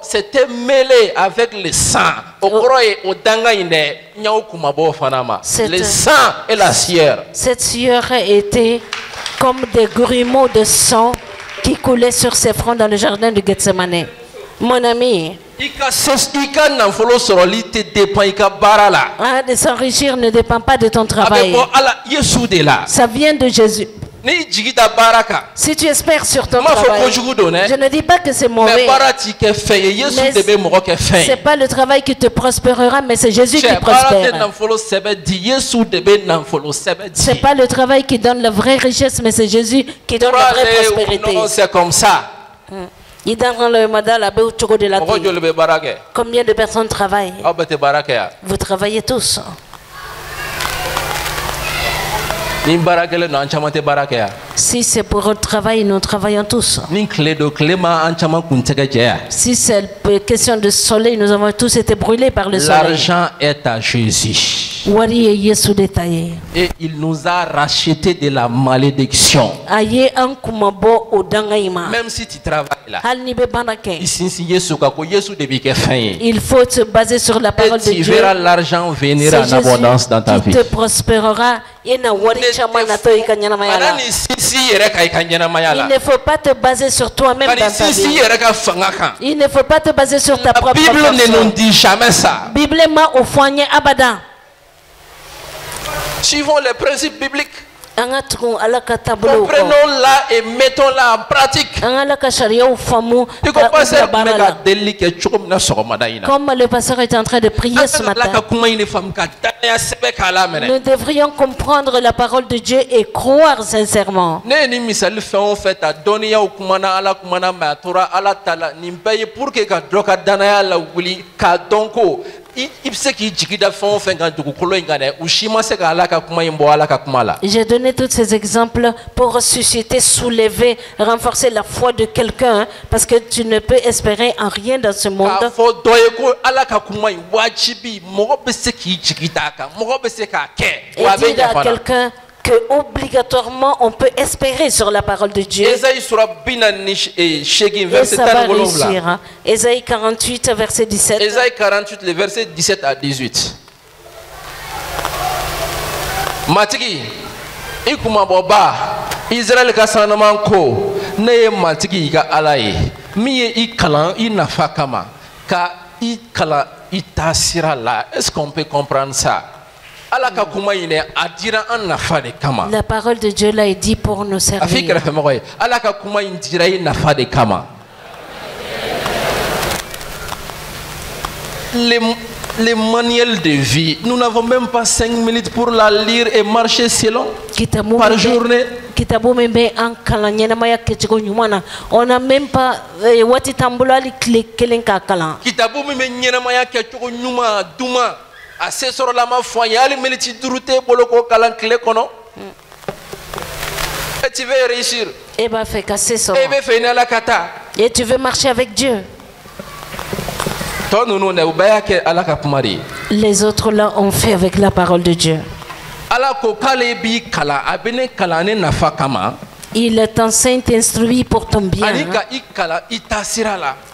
C'était mêlé avec le sang. Le sang et la sueur. Cette sueur était comme des grumeaux de sang qui coulaient sur ses fronts dans le jardin de Gethsemane. Mon ami, de s'enrichir ne dépend pas de ton travail. Ça vient de Jésus. Si tu espères sur ton travail, je ne dis pas que c'est mauvais. C'est pas le travail qui te prospérera, mais c'est Jésus qui prospère. C'est pas le travail qui donne la vraie richesse, mais c'est Jésus qui donne la vraie prospérité. C'est comme ça. Combien de personnes travaillent? Vous travaillez tous. Si c'est pour le travail, nous travaillons tous. Si c'est question de soleil, nous avons tous été brûlés par le soleil. L'argent est à Jésus. Et il nous a racheté de la malédiction. Même si tu travailles là, il faut se baser sur la parole de Dieu. Tu verras l'argent venir en abondance dans ta vie. Il te prospérera, Il ne faut pas te baser sur toi-même dans ta vie. Il ne faut pas te baser sur ta propre personne. La Bible ne nous dit jamais ça. Suivons les principes bibliques. Comprenons-la et mettons-la en pratique. Comme le pasteur est en train de prier ce matin, nous devrions comprendre la parole de Dieu et croire sincèrement. J'ai donné tous ces exemples pour ressusciter, soulever, renforcer la foi de quelqu'un, parce que tu ne peux espérer en rien dans ce monde. Et dire à quelqu'un que obligatoirement on peut espérer sur la parole de Dieu. Et ça va réussir. Ésaïe 48, verset 17. Ésaïe 48, le verset 17 à 18. Matigi, ikuma boba, Israël ka sanaman ko, ne matigi ka alaye, miye ikalan inafa kama, ka ikala itasira la. Est-ce qu'on peut comprendre ça? La parole de Dieu l'a dit pour nous servir. Les manuels de vie, nous n'avons même pas 5 minutes pour la lire et marcher selon par journée. On n'a même pas assez sur la ma foi yali militi durute boloko kalan clé kono et tu veux réussir et bah fait casser ça et fait la kata et tu veux marcher avec Dieu. Les autres là ont fait avec la parole de Dieu. Il t'enseigne, t'instruit pour ton bien,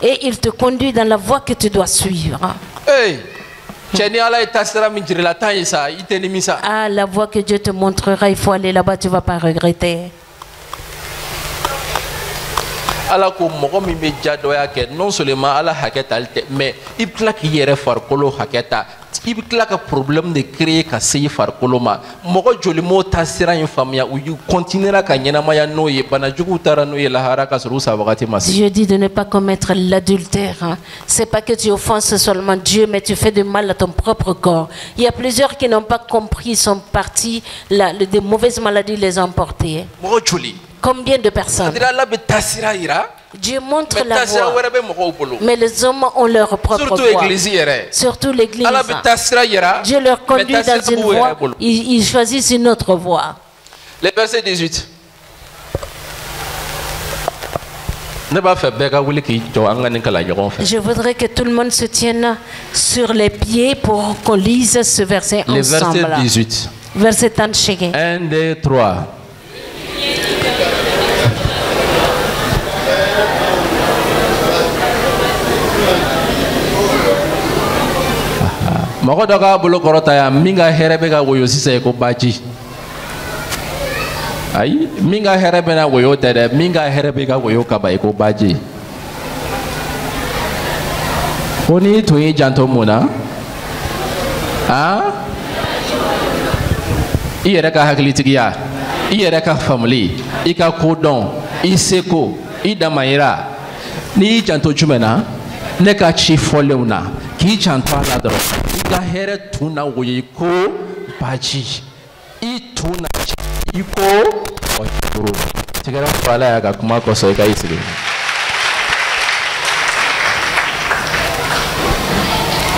et il te conduit dans la voie que tu dois suivre. Ah, la voie que Dieu te montrera, il faut aller là-bas, tu ne vas pas regretter. Non seulement Allah haketa mais il claque hier farkolo haketa il claque problème de créer ka sey farkolo ma mogo jolimo tasira une famille où you continuera ka nyana maya noye bana jugu tara noye la haraka suru sabagati mas. Dieu dit de ne pas commettre l'adultère. Hein. C'est pas que tu offenses seulement Dieu, mais tu fais du mal à ton propre corps. Il y a plusieurs qui n'ont pas compris, ils sont partis, des mauvaises maladies les ont emportés. Mogo joli. Combien de personnes? Dieu montre la voie, mais les hommes ont leur propre voie. Surtout l'église. Dieu leur conduit dans une voie, ils choisissent une autre voie. Le verset 18. Je voudrais que tout le monde se tienne sur les pieds pour qu'on lise ce verset ensemble. Le verset 18. Verset 1, 1, 2, 3. Moko doka bolo korota ya minga herebe ka woyo sise ko baji ai minga herebe na woyo tere minga herebe ka woyo ka bai ko baji oni to yi janto muna iyere ka haklitigiya iyere ka family ika kodon iseko idamayira ni janto jumena ne ka chi foleuna ki janto ala dro ika here tuna woyi ko baji ituna iko oyuru tigara fala ya ga kuma ko so ika isiri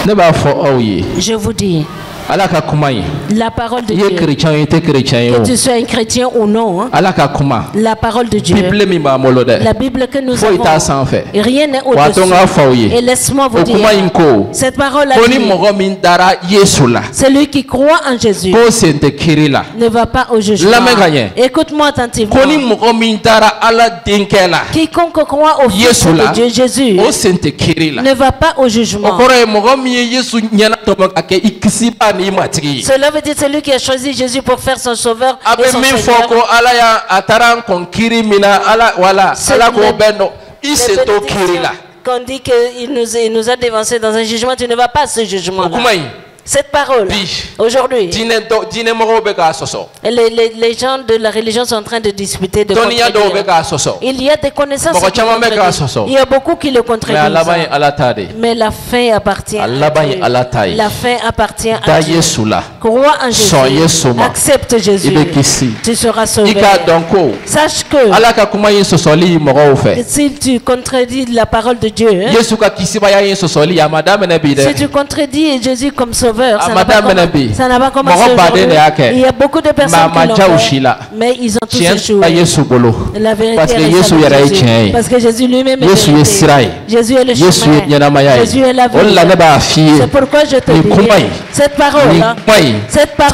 ne ba fo oyi. Je vous dis, la parole de Dieu, que tu sois un chrétien ou non, hein, la parole de Dieu, la Bible que nous avons, rien n'est au-dessus. Et laisse-moi vous dire, cette parole a dit, celui qui croit en Jésus ne va pas au jugement. Écoute-moi attentivement. Quiconque croit au Fils de Dieu, Jésus, ne va pas au jugement. Cela veut dire celui qui a choisi Jésus pour faire son sauveur et son Seigneur. Quand on dit qu'il nous a dévancé dans un jugement, tu ne vas pas à ce jugement-là. Cette parole, aujourd'hui, les gens de la religion sont en train de discuter, de contredire. Il y a des connaissances qui contredisent. Il y a beaucoup qui le contredisent. Mais la fin appartient à Dieu. La fin appartient à Dieu. Crois en Jésus. Accepte Jésus. Tu seras sauvé. Sache que si tu contredis la parole de Dieu, si tu contredis Jésus comme sauveur, ça n'a pas commencé aujourd'hui. Il y a beaucoup de personnes qui l'ont fait, mais ils ont tous échoué. La vérité est Jésus. Parce que Jésus lui-même est vérité. Jésus est le chemin. Jésus est la vie. C'est pourquoi je te dis, cette parole-là, c'est pas...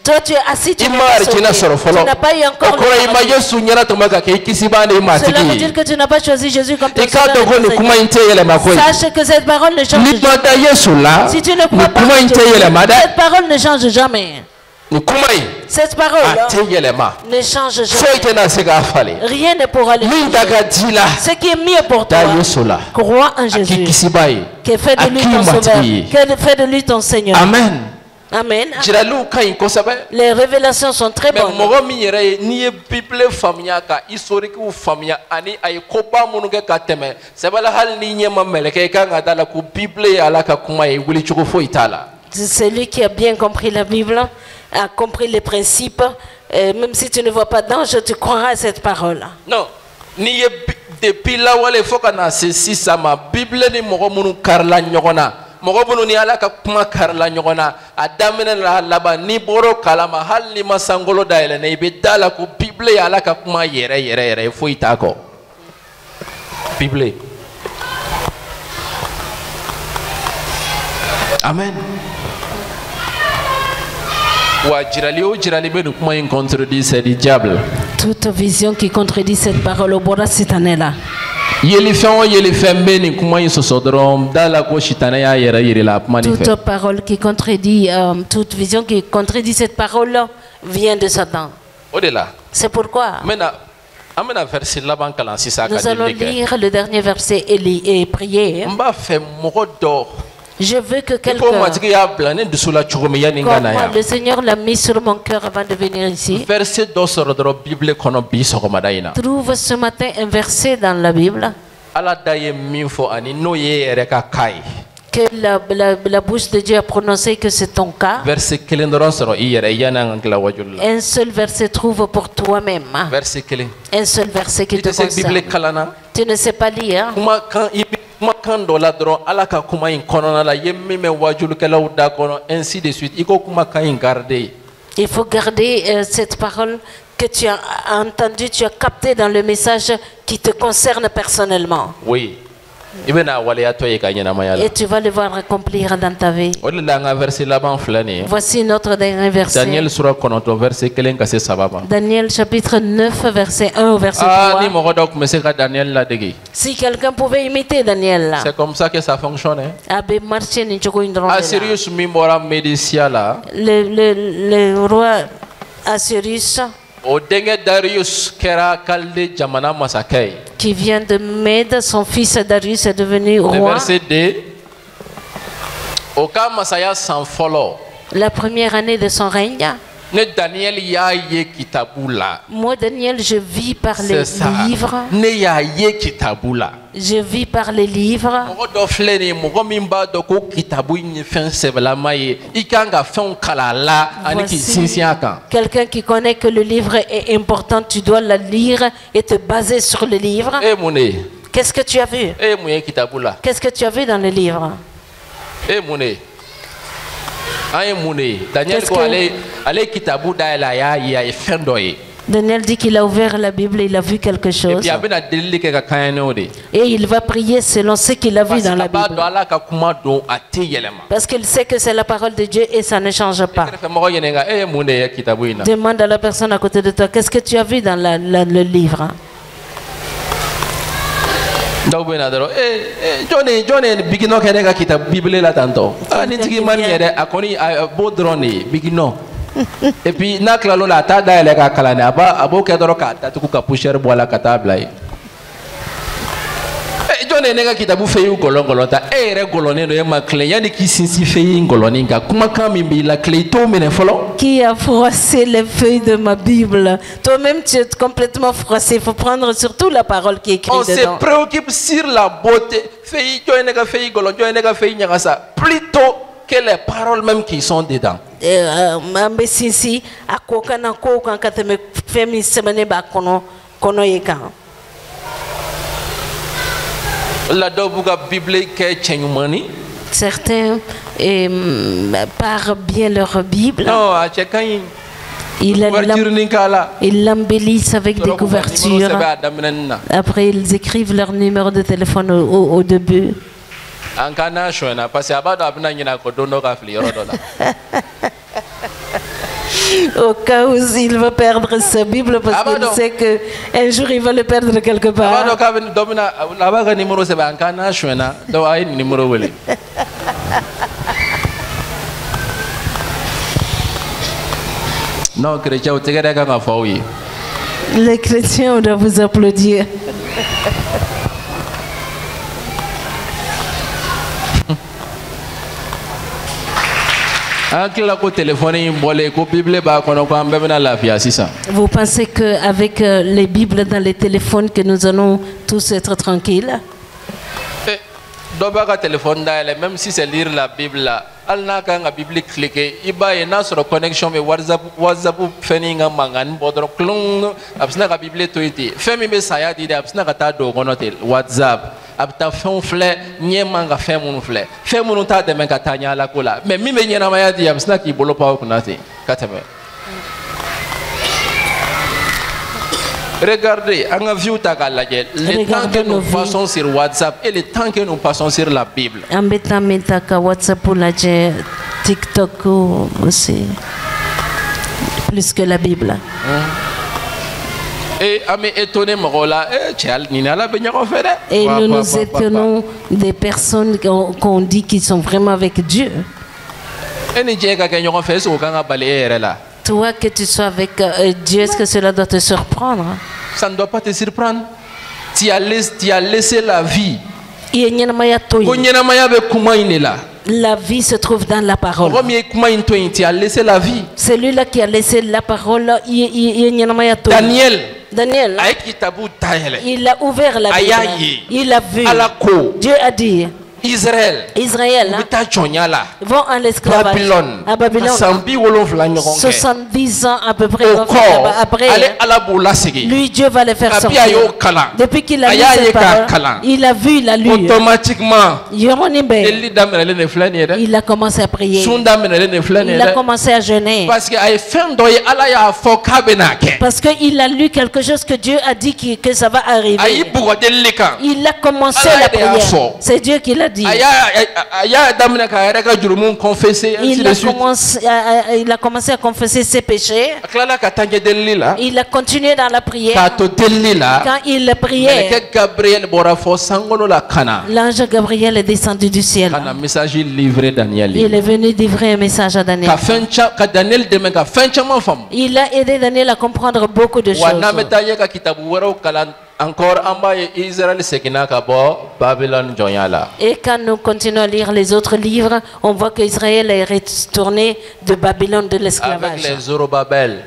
Toi tu es assis, tu n'as pas eu encore le Cela veut dire que tu n'as pas choisi Jésus comme ton Seigneur. Sache que cette parole ne change jamais. Si tu ne crois pas en Jésus, cette parole ne change jamais. Cette parole ne change jamais. Rien ne pourra le changer. Ce qui est mieux pour toi, crois en Jésus, qui fait de lui ton sauveur, qui fait de lui ton Seigneur. Amen. Amen. Les révélations sont très bonnes. Celui qui a bien compris la Bible a compris les principes. Même si tu ne vois pas d'ange, tu croiras à cette parole. Non. Depuis là où il faut qu'on saisisse ça, ma Bible ni mogo karla nyogona. Mogo ni ala ka kuma karla nyogona. Adamene la laba ni boro kalama hal ni masangolo daile ne ibe dala ku Bible ala ka kuma yere faut itako. Bible. Amen. Toute vision qui contredit cette parole au bord cette année-là. Toute parole qui contredit, toute vision qui contredit cette parole vient de Satan. C'est pourquoi nous allons lire le dernier verset et prier. Je veux que quelqu'un, comme le Seigneur l'a mis sur mon cœur avant de venir ici, trouve ce matin un verset dans la Bible que la bouche de Dieu a prononcé que c'est ton cas. Un seul verset trouve pour toi-même. Un seul verset qui te concerne. Tu ne sais pas lire. Ainsi de suite. Il faut garder cette parole que tu as entendue, tu as captée dans le message qui te concerne personnellement. Oui. Et tu vas le voir accomplir dans ta vie. Voici notre dernier verset. Daniel chapitre 9 verset 1 au verset 3. Si quelqu'un pouvait imiter Daniel, c'est comme ça que ça fonctionne. Le roi Assyrus, qui vient de Mède, son fils Darius est devenu roi. La première année de son règne. Moi, Daniel, je vis par les livres. Je vis par les livres. Quelqu'un qui connaît que le livre est important, tu dois le lire et te baser sur le livre. Qu'est-ce que tu as vu? Qu'est-ce que tu as vu dans le livre? Daniel dit qu'il a ouvert la Bible et il a vu quelque chose. Et il va prier selon ce qu'il a vu dans la Bible. Parce qu'il sait que c'est la parole de Dieu et ça ne change pas. Demande à la personne à côté de toi, qu'est-ce que tu as vu dans le livre? Donc ben adoro Johnny bigino kene ka kita Bible la tanto ni tigi man yere akoni bo drone bigino et puis na klalo la ta da ele ka kala ne abo ke doro ka ta tuku ka pusher bola ka tabla Johnny nega kita bu feyu golongolota ere golone no ma clé yani ki sinsi feyi ngoloninga kuma kamimbi la clé to mene folo qui a froissé les feuilles de ma Bible. Toi-même tu es complètement froissé. Il faut prendre surtout la parole qui est écrite on dedans. On se préoccupe sur la beauté feyi Johnny nega feyi golo Johnny nega feyi nyangasa plutôt que les paroles même qui sont dedans. Mambe sinsi akoka na koka kateme femi semene ba kono yeka. La dobuga Bible ke chenyumani. Certains parlent bien leur Bible. Non, ils l'embellissent avec des couvertures. Après, ils écrivent leur numéro de téléphone au début. Au cas où il va perdre sa Bible parce qu'il sait qu'un jour il va le perdre quelque part. Non, chrétien, les chrétiens, on doit vous applaudir. Vous pensez qu'avec les Bibles dans les téléphones que nous allons tous être tranquilles? Même si c'est lire la Bible, la Bible cliquer, il y a une connexion avec WhatsApp, Feninga Mangan, Bodro Klung, Absna Bible Twitter, Femi Messiah, Absna Katado, WhatsApp. Abta fonfle nyemanga femunfle femunuta de menkatanya la kula mais mi menyana maya di absna ki bolo pa kunati katame. Regardez, le temps que nous passons sur WhatsApp et le temps que nous passons sur la Bible. WhatsApp pour la TikTok aussi plus que la Bible. Et nous nous étonnons des personnes qu'on dit qu'ils sont vraiment avec Dieu. Toi, que tu sois avec Dieu, est-ce que cela doit te surprendre? Ça ne doit pas te surprendre. Tu as laissé la vie. La vie se trouve dans la parole. Tu as laissé la vie. Celui-là qui a laissé la parole, Daniel, il a ouvert la Bible. Il a vu. Dieu a dit. Israël vont en esclavage à Babylone 70 ans à peu près après lui Dieu va les faire sortir. Depuis qu'il a lu cette parole, il a vu, il a lu automatiquement. Il a commencé à prier, il a commencé à jeûner parce qu'il a lu quelque chose que Dieu a dit que ça va arriver. Il a commencé la prière, c'est Dieu qui l'a dit. Il a commencé à confesser ses péchés. Il a continué dans la prière. Quand il priait, l'ange Gabriel est descendu du ciel. Il est venu livrer un message à Daniel. Il a aidé Daniel à comprendre beaucoup de choses. Encore en bas, Israël Babylone. Et quand nous continuons à lire les autres livres, on voit qu'Israël est retourné de Babylone, de l'esclavage. Avec les Zorobabel.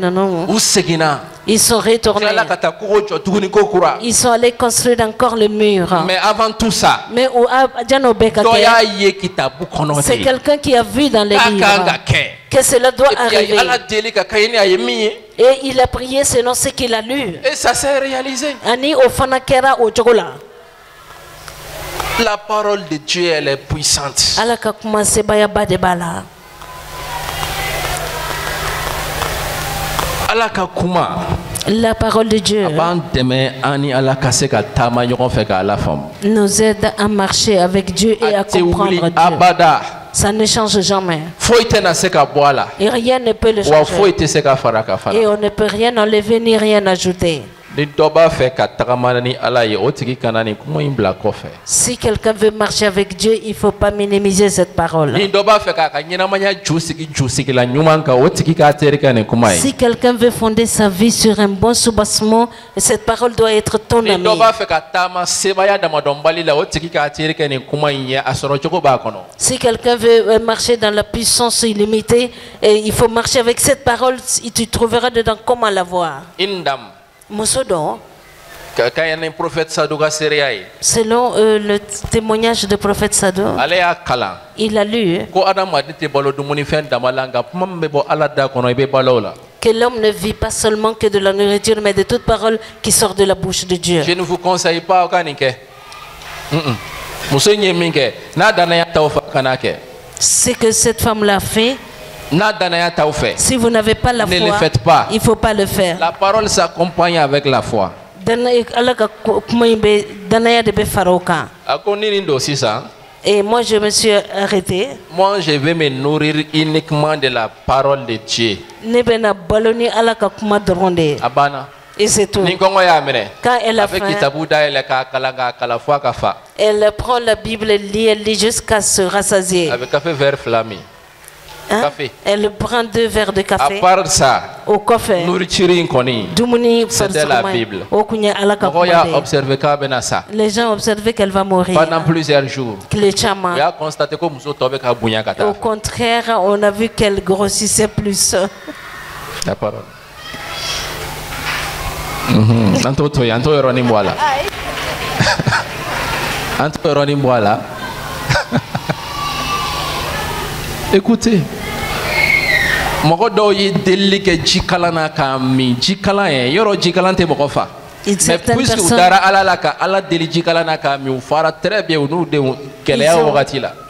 Non. Ils sont retournés. Ils sont allés construire encore le mur. Mais avant tout ça, c'est quelqu'un qui a vu dans les livres que cela doit arriver. Et il a prié selon ce qu'il a lu. Et ça s'est réalisé. La parole de Dieu, elle est puissante. La parole de Dieu nous aide à marcher avec Dieu et à comprendre Dieu. Ça ne change jamais. Et rien ne peut le changer. Et on ne peut rien enlever ni rien ajouter. Si quelqu'un veut marcher avec Dieu, il ne faut pas minimiser cette parole. Si quelqu'un veut fonder sa vie sur un bon soubassement, cette parole doit être ton ami. Si quelqu'un veut marcher dans la puissance illimitée, il faut marcher avec cette parole, tu trouveras dedans comment la voir. Moussodo, selon le témoignage du prophète Sado, il a lu que l'homme ne vit pas seulement que de la nourriture, mais de toute parole qui sort de la bouche de Dieu. Je ne vous conseille pas ce que cette femme-là fait. Si vous n'avez pas la foi, ne le faites pas. Il ne faut pas le faire. La parole s'accompagne avec la foi. Et moi je me suis arrêté. Moi je vais me nourrir uniquement de la parole de Dieu. Et c'est tout. Quand elle a faim, elle prend la Bible, elle lit jusqu'à se rassasier. Avec café vert flammé. Hein? Elle prend 2 verres de café. À part ça, au café, c'était la Bible. Les gens observaient qu'elle va mourir pendant plusieurs jours. Au contraire, on a vu qu'elle grossissait plus. La parole. Écoutez, mais puisque vous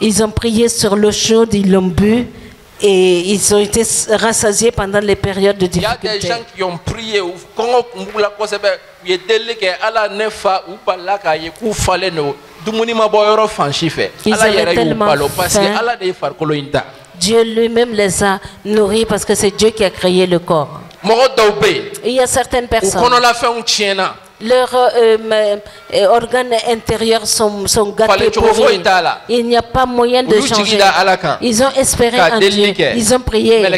ils ont prié sur l'eau chaude, ils l'ont bu et ils ont été rassasiés pendant les périodes de difficulté. Il y a des gens qui ont prié. Ils avaient tellement faim. Dieu lui-même les a nourris parce que c'est Dieu qui a créé le corps. Il y a certaines personnes, leurs organes intérieurs sont gâtés pourris. Il n'y a pas moyen de changer. Ils ont espéré en Dieu. Ils ont prié. Et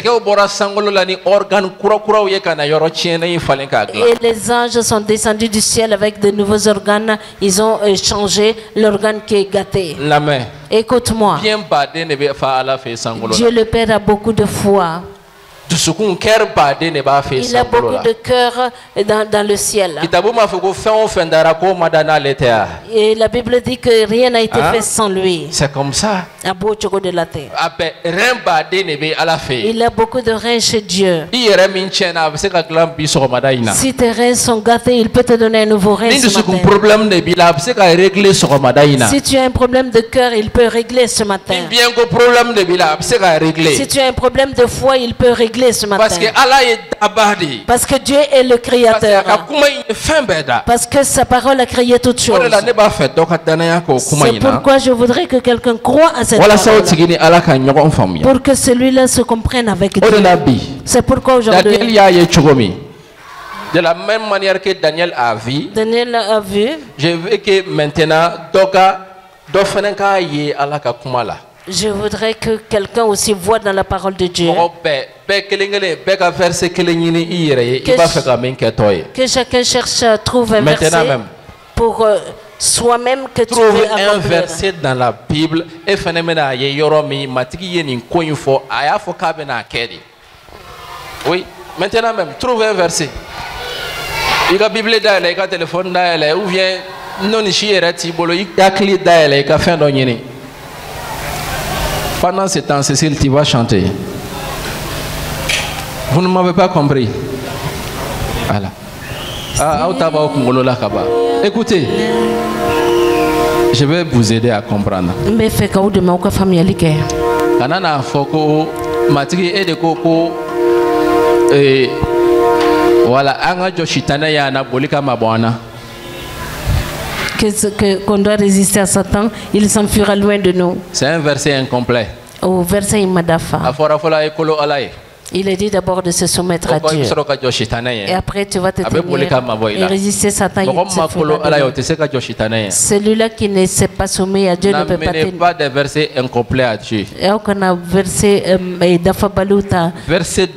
les anges sont descendus du ciel avec de nouveaux organes. Ils ont changé l'organe qui est gâté. Écoute-moi. Dieu le Père a beaucoup de foi. Il a beaucoup de cœur dans le ciel. Et la Bible dit que rien n'a été fait sans lui. C'est comme ça. Il a beaucoup de reins chez Dieu. Si tes reins sont gâtés, il peut te donner un nouveau rein ce matin. Si tu as un problème de cœur, il peut régler ce matin. Si tu as un problème de foi, il peut régler ce matin. Parce que Dieu est le créateur. Parce que sa parole a créé toutes choses. C'est pourquoi je voudrais que quelqu'un croie à cette parole. Pour que celui-là se comprenne avec Dieu. C'est pourquoi aujourd'hui, de la même manière que Daniel a vu, je veux que maintenant je voudrais que quelqu'un aussi voit dans la parole de Dieu. Que chacun cherche à trouver un verset pour soi-même que tu veux un verset dans la Bible et oui, maintenant même, trouve un verset. Il y a la Bible dans le téléphone, ou bien non, pendant ce temps, Cécile, tu vas chanter. Vous ne m'avez pas compris. Voilà. Écoutez, je vais vous aider à comprendre. Voilà, qu'on doit résister à Satan, il s'enfuira loin de nous. C'est un verset incomplet. Au verset Imadafa. Il est dit d'abord de se soumettre à Dieu. Et après tu vas te tenir et résister Satan. Celui-là qui ne s'est pas soumis à Dieu ne peut pas tenir. Pas des versets incomplets à Dieu. Et on a verset d'Afabaluta. Verset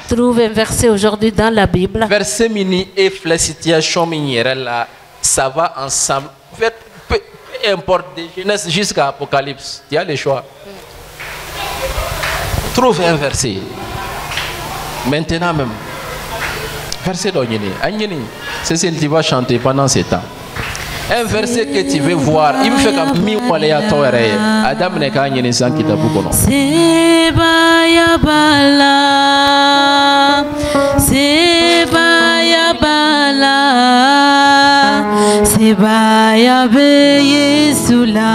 Trouve un verset aujourd'hui dans la Bible. Verset mini et la situation là, ça va ensemble. Peu importe de Genèse jusqu'à Apocalypse, il y a les choix. Trouve un verset. Maintenant même. Verset d'Onyini. C'est ce que tu vas chanter pendant ce temps. Un verset que tu veux voir. Il me fait comme mi waleya tawere. Adam ne ka nyini san kitabu kono. Sebaya bala. Sebaya bala. Sebaya be Yesula.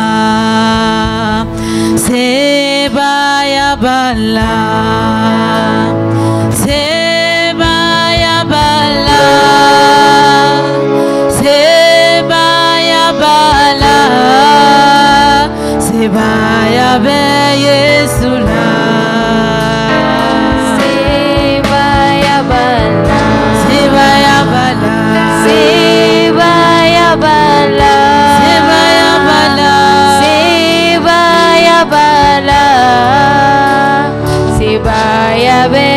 Sebaya bala. Sebaya bala. Sebaya bala. Sebaya be Yesula. Sebaya bala. Sebaya bala. Sebaya bala. Sebaya bala. Sebaya bala. Sebaya be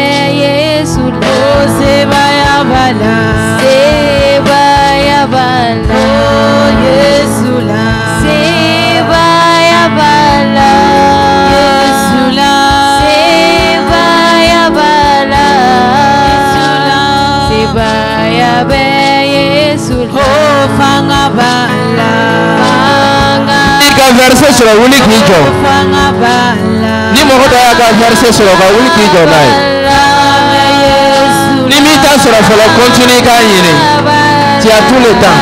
Yesula. Sebaya bala. Sebaya bala. Yesula. Sebaya bala. Yesula. Sebaya bala. Yesula. Sebaya be Yesula. Oh fanga bala. Fanga. Verset sur la unique video. Fanga bala. Ni mo hoda ya verset sur la unique video là. Limite sur la folie continue gagner. Tu as tout le temps.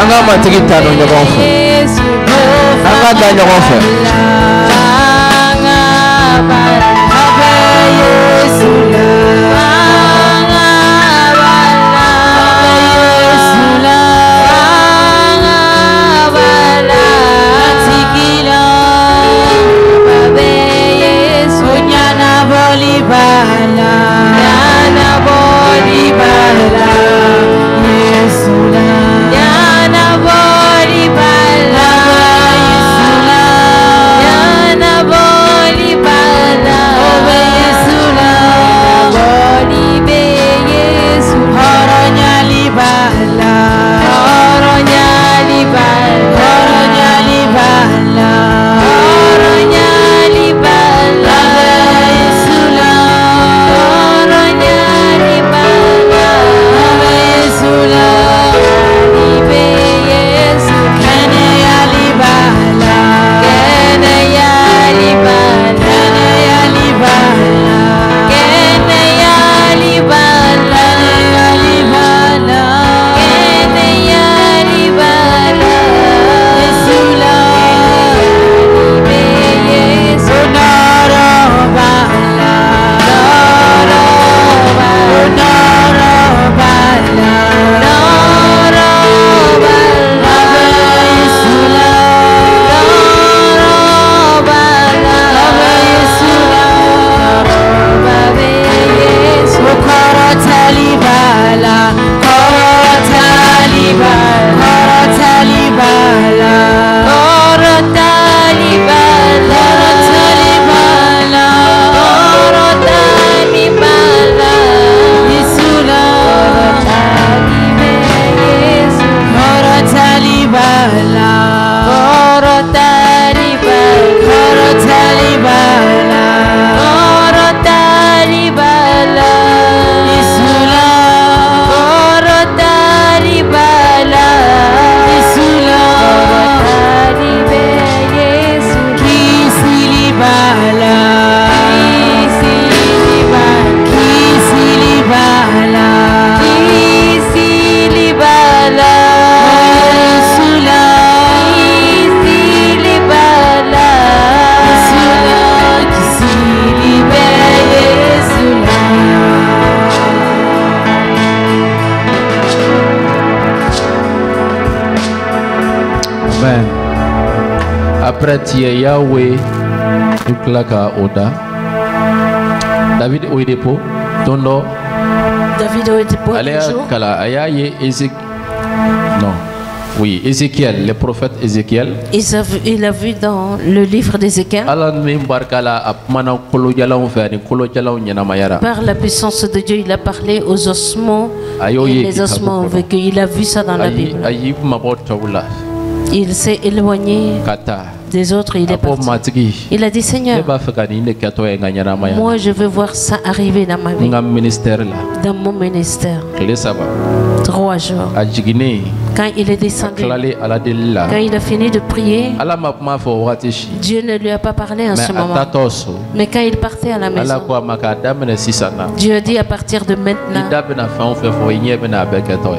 Anga matigita no nyogon fe. Anga da nyogon fe. Après tu es Yahweh, Tuklaka Oda. David Oedepo. Tondo. David Oedepo. Non. Oui, Ézéchiel, le prophète Ézéchiel. Il a vu dans le livre d'Ézéchiel. Par la puissance de Dieu, il a parlé aux ossements et les ossements ont vécu. Il a vu ça dans la Bible. Il s'est éloigné des autres, il est parti. Il a dit, Seigneur, moi je veux voir ça arriver dans ma vie, dans mon ministère. 3 jours. Quand il est descendu, quand il a fini de prier, Dieu ne lui a pas parlé en ce moment. Mais quand il partait à la maison, Dieu a dit, à partir de maintenant,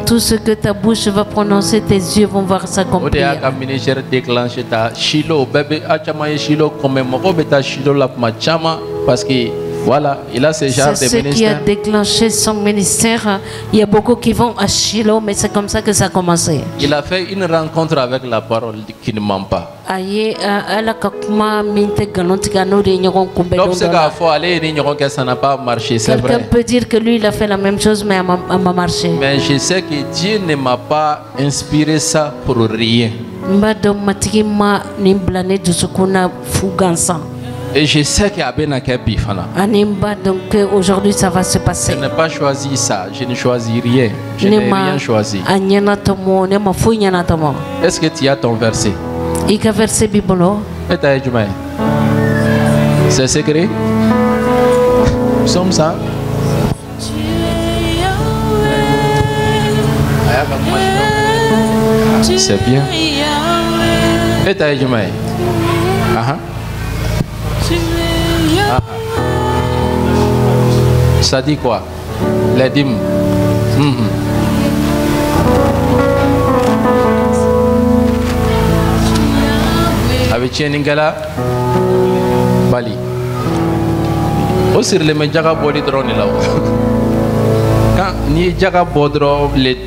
tout ce que ta bouche va prononcer, tes yeux vont voir s'accomplir. Parce que voilà, il a ce genre de ministère. C'est ce qui a déclenché son ministère. Il y a beaucoup qui vont à Shiloh, mais c'est comme ça que ça a commencé. Il a fait une rencontre avec la parole qui ne ment pas. Ça n'a pas marché, c'est vrai. Quelqu'un peut dire que lui, il a fait la même chose, mais elle m'a marché. Mais je sais que Dieu ne m'a pas inspiré ça pour rien. Et je sais qu'il y a bien donc aujourd'hui ça va se passer. Je n'ai pas choisi ça, je ne choisis rien. Je n'ai rien choisi. Est-ce que tu as ton verset? C'est secret? Comme ça? C'est bien. Et t'as dit ça dit quoi? Les dîmes. Avec Tieningala Bali. Aussi les médias body drone là. Quand ni jaga bodro les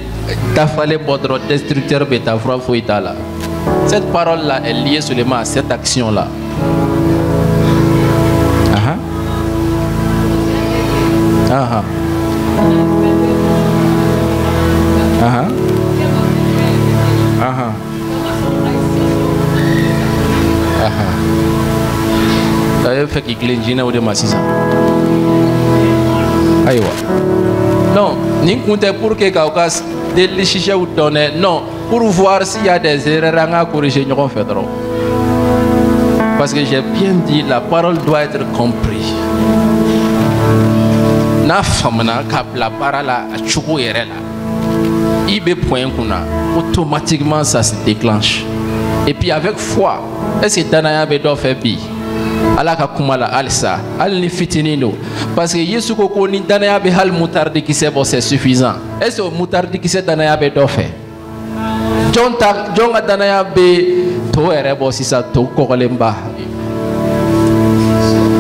tafale bodro destructeur beta fra foitala. Cette parole là est liée seulement à cette action là. Fait qu'il ou de massisa. Non, ni compte pour que Kaukas délichiche ou donner. Non, pour voir s'il y a des erreurs à corriger, nous fait trop. Parce que j'ai bien dit, la parole doit être comprise. Na famana kap la parole a chuko yerela. Ibe point kuna, automatiquement ça se déclenche. Et puis avec foi, est-ce que Danaya bedo fait bi? Alaka kumala alsa, al ni fitinino. Parce que Yesu koko ni Danaya be hal mutardi qui c'est suffisant. Est-ce que mutardi qui c'est Danaya bedo fait? John Danaya be to erebo si ça to kolemba.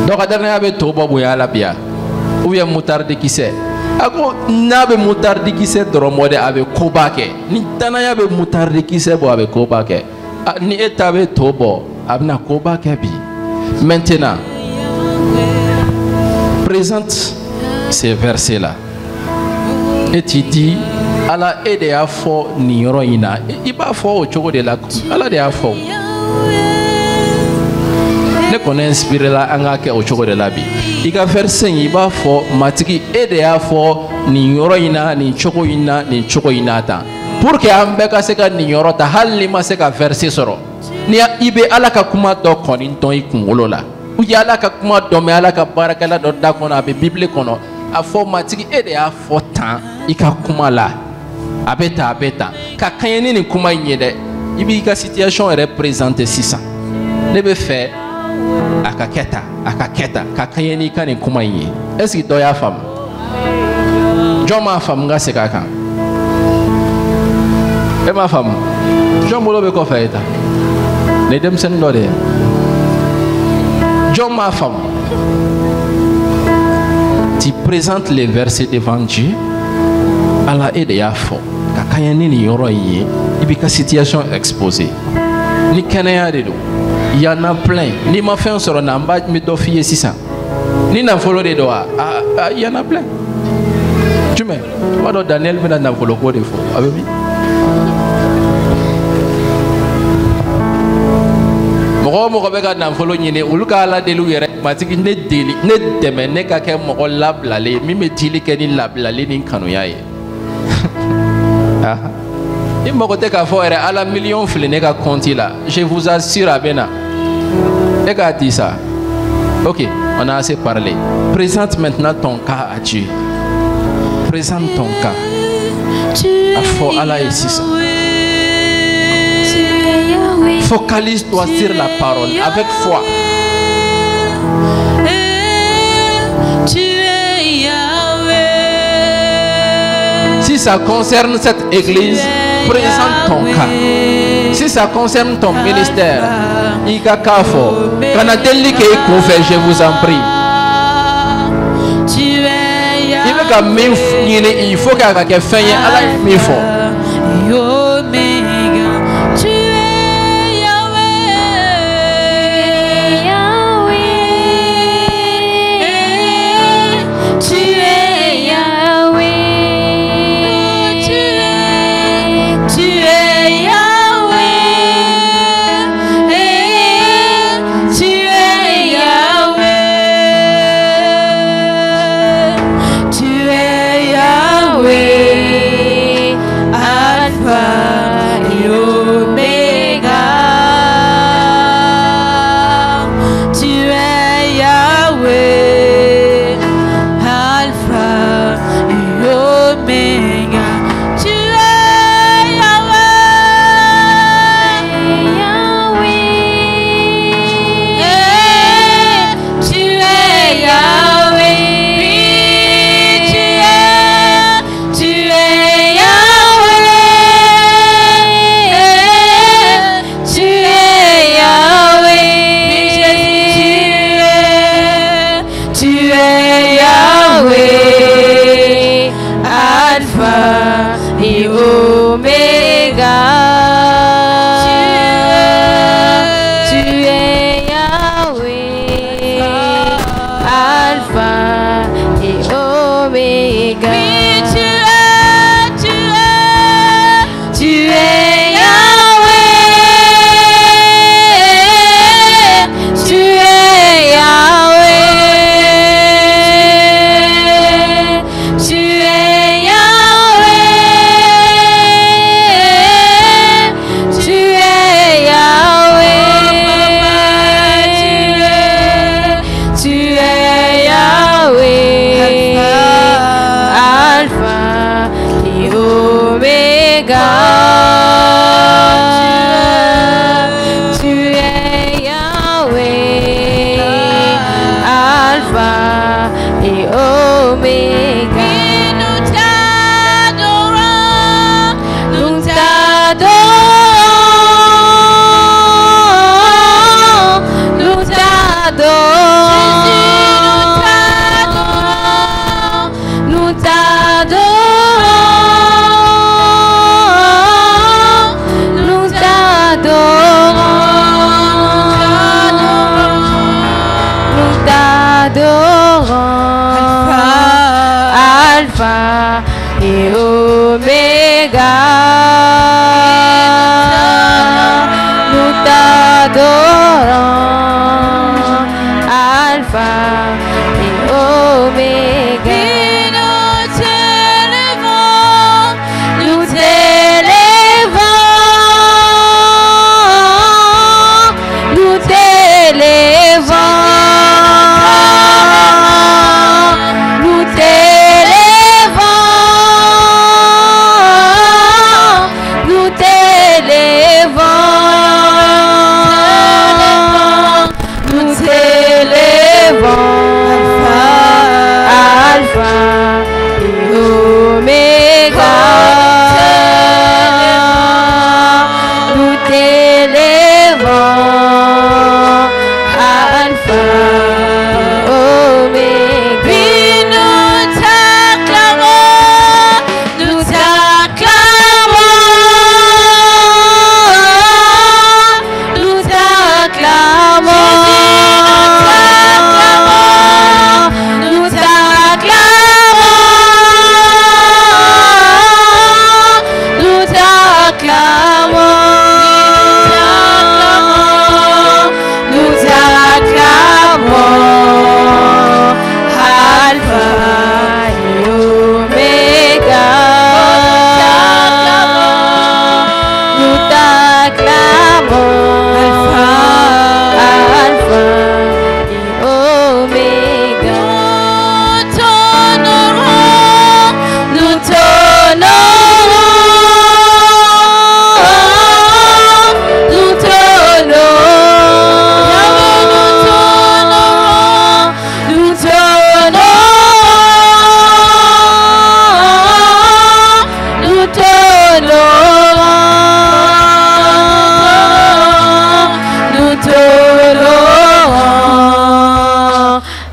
Donc Danaya be to bobu ya la bia. Ou bien moutarde qui sait. Ako nabe moutarde qui sait dromode avec kobake. Ni tanaya be moutarde qui sait bo avec kobake. Ni etabe tobo abna kobake bi. Maintenant, présente ces versets là. Et tu dis ala ede afo ni yoroina. Iba fo o chogo de la ala de afo. Ne connaît inspiré la angake au choco de la vie. Il va faire signe, il va faire matiki et de afo ni yoroina ni chocoina ni chocoinata. Pour que ambeka seka ni yorota halima seka verser soro. Ni ibe alaka kuma do konin ton ikungolola. Uya alaka kuma do me alaka barakala do da kona be bible kono. Afo matiki et de afo tan ika kuma la. Abeta ka kanyeni ni kuma nyede. Ibi ka situation est représentée 600. Ne be faire akaketa kakayeni kani kumayi. Est-ce que doya femme John ma femme nga sekaka e ma femme John bolo be ko faita ne dem sen dode John ma femme tu présentes les versets devant Dieu à la aide ya fo kakayeni ni yoro yi ibika situation exposée ni kenaya de do Il y en a plein. Ni ma fait un sur un amba, mais d'offier 600. Ni n'a follow des doigts. Il y en a plein. Tu mets. Moi, Daniel, mais n'a follow quoi de faux. Avec moi. Mon Rebecca n'a follow ni ne. Uluka la delu yere. Matiki ne deli ne deme ne kake mo lab lale. Mi me dili ke ni lab lale ni kanoyaye. Il m'a dit qu'à faire à la million de compte là. Je vous assure à Bena. Regarde dit ça. Ok, on a assez parlé. Présente maintenant ton cas à Dieu. Présente ton cas. À fort Allah et ça. Focalise-toi sur la parole avec foi. Si ça concerne cette église, présente ton cas. Si ça concerne ton ministère, Ikakafo, Kanadeli qui est couvert, je vous en prie. Il faut qu'il fasse un effort.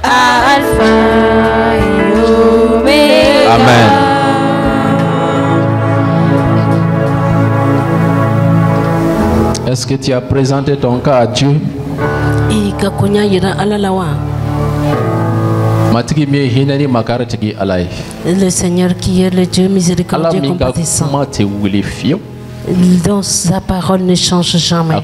Alpha et Omega. Amen. Est-ce que tu as présenté ton cas à Dieu? Le Seigneur qui est le Dieu miséricordieux et compatissant, dont sa parole ne change jamais.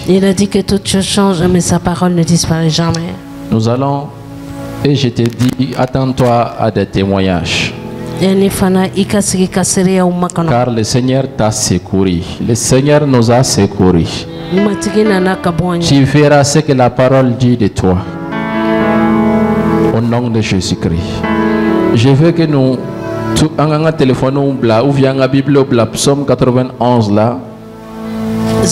Il a dit que toutes choses changent, mais sa parole ne disparaît jamais. Nous allons, et je te dis, attends-toi à des témoignages. Car le Seigneur t'a secouru. Le Seigneur nous a secouru. Tu verras ce que la parole dit de toi. Au nom de Jésus-Christ. Je veux que nous, en téléphone ou bien la Bible, Psaume 91 là. Et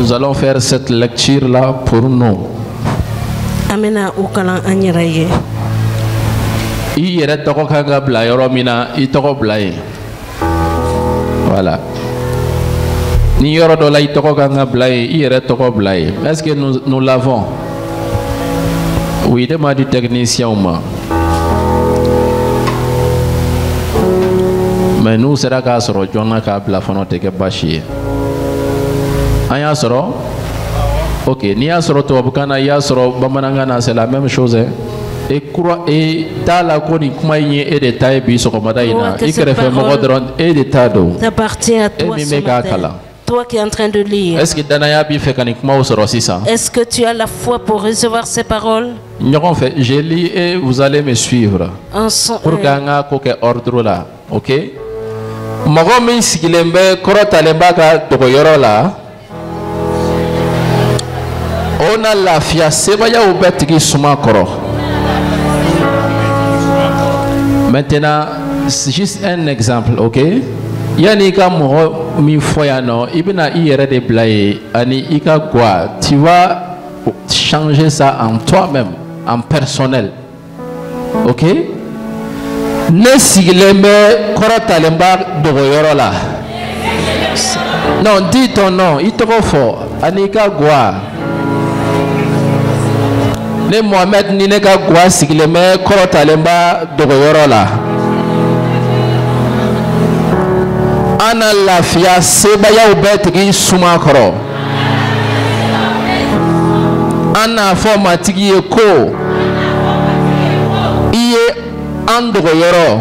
nous allons faire cette lecture là pour nous. Amena ukala anyiraye. I yere toko kanga bla yoromina I toko blaye. Voilà. Ni yoro dola I toko kanga blaye I yere toko blaye. Est-ce que nous l'avons? Oui, demande du technicien. Mais nous sera qu'à soro jona ka bla fono teke bashi. Aya soro? Ok, ni a soro to abukana ya soro bamanangana c'est la même chose. Et crois et ta la koni kuma y et de taille bi so komada ina. I krefe mo godron et de tado. T'appartient à toi ce matin. Toi qui es en train de lire. Est-ce que danaya bi fait kanik ma soro sisa? Est-ce que tu as la foi pour recevoir ces paroles? N'yon fait, je lis et vous allez me suivre. Pour ganga koke ordre là, OK? Mogo min sigilembe korota lemba ka togoyoro la. On a la fia sebaya ou betiki suma koro. Maintenant, c'est juste un exemple, ok? Yanika moro mi foyano, ibina iere de blaye, ani ika quoi? Tu vas changer ça en toi-même, en personnel, ok? Ne sigilembe korota lemba dogoyoro la. Non, dis ton nom, il te faut, anika quoi? Ne Mohamed ni ne ka gwa sigileme korota lemba dogoyoro la. Ana lafia sebaya ubetigi suma koro. Ana forma tigi ko. Iye an dogoyoro.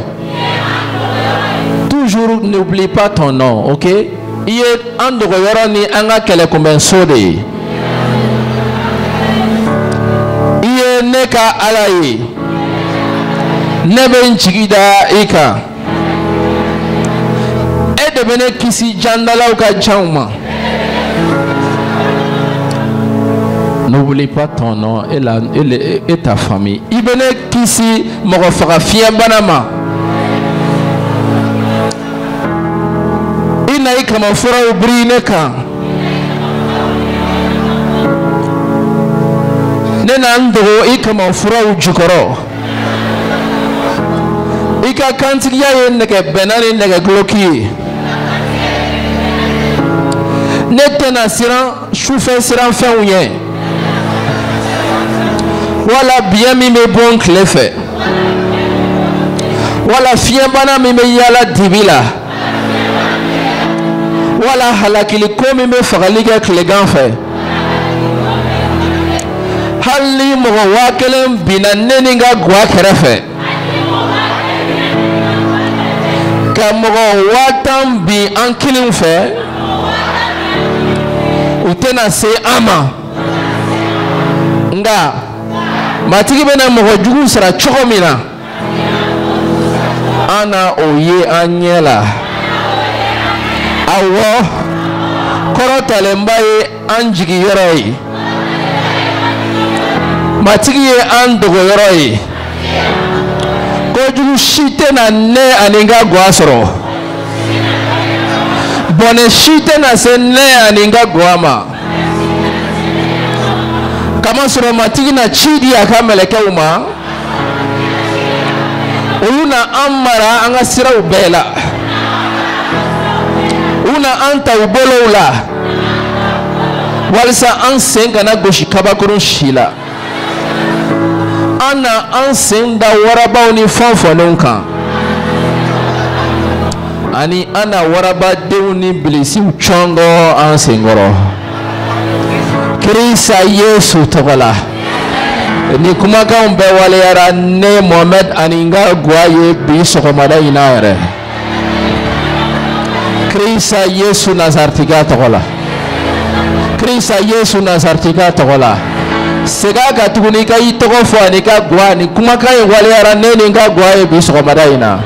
Toujours n'oublie pas ton nom, ok? Iye an dogoyoro ni anga kele kumbensode. Neka alaye nebe nchigida ika edebene kisi jandala uka jauma. N'oublie pas ton nom et ta famille. Ibene kisi mogofaka fiembanama. Ina ika mafura ubri neka. Nena ndoro ikama fura ujukoro. Ika kantiya ye nege benani nege gloki. Netena siran choufe siran fenouye. Wala bien mi me bon klefe. Wala fiembana mi me yala dibila. Wala halakili ko mi me fagaliga klegan fe. Hali mo wakelen binaneni nga gwa kerefe. Ka mo watam bi ankilin fe. Utena se ama. Nga matigi bena mo jugu sara chokomina. Ana oye anyela. Awo korota lembaye anjigi yoroi. Matigi an dogoyoroi. Kojugu shite na ne aninga gwasoro. Bone shite na se ne aninga gwama. Kama soro matigi na chidi akameleke uma. Una amara anga sira ubela. Una anta ubolo ula. walisa an sen kana gosi kabakurun si la an na an sen da warabaw ni fɛn fɔlenw kan ani an na warabadenw ni bilisiw cɔngɔ an senkɔrɔ Kirisa Yesu tɔgɔ la ni kumakanw bɛɛ waleyara ne Mohamed ani n ka guwa ye bi sɔgɔmada in na yɛrɛ Kirisa Yesu Nazartika tɔgɔ la Kirisa Yesu Nazartika tɔgɔ la sega ka tuguni ka i tɔgɔ fɔ ani ka guwa ni kumakan ye waleyara ne ni n ka guwa ye bi sɔgɔmada in na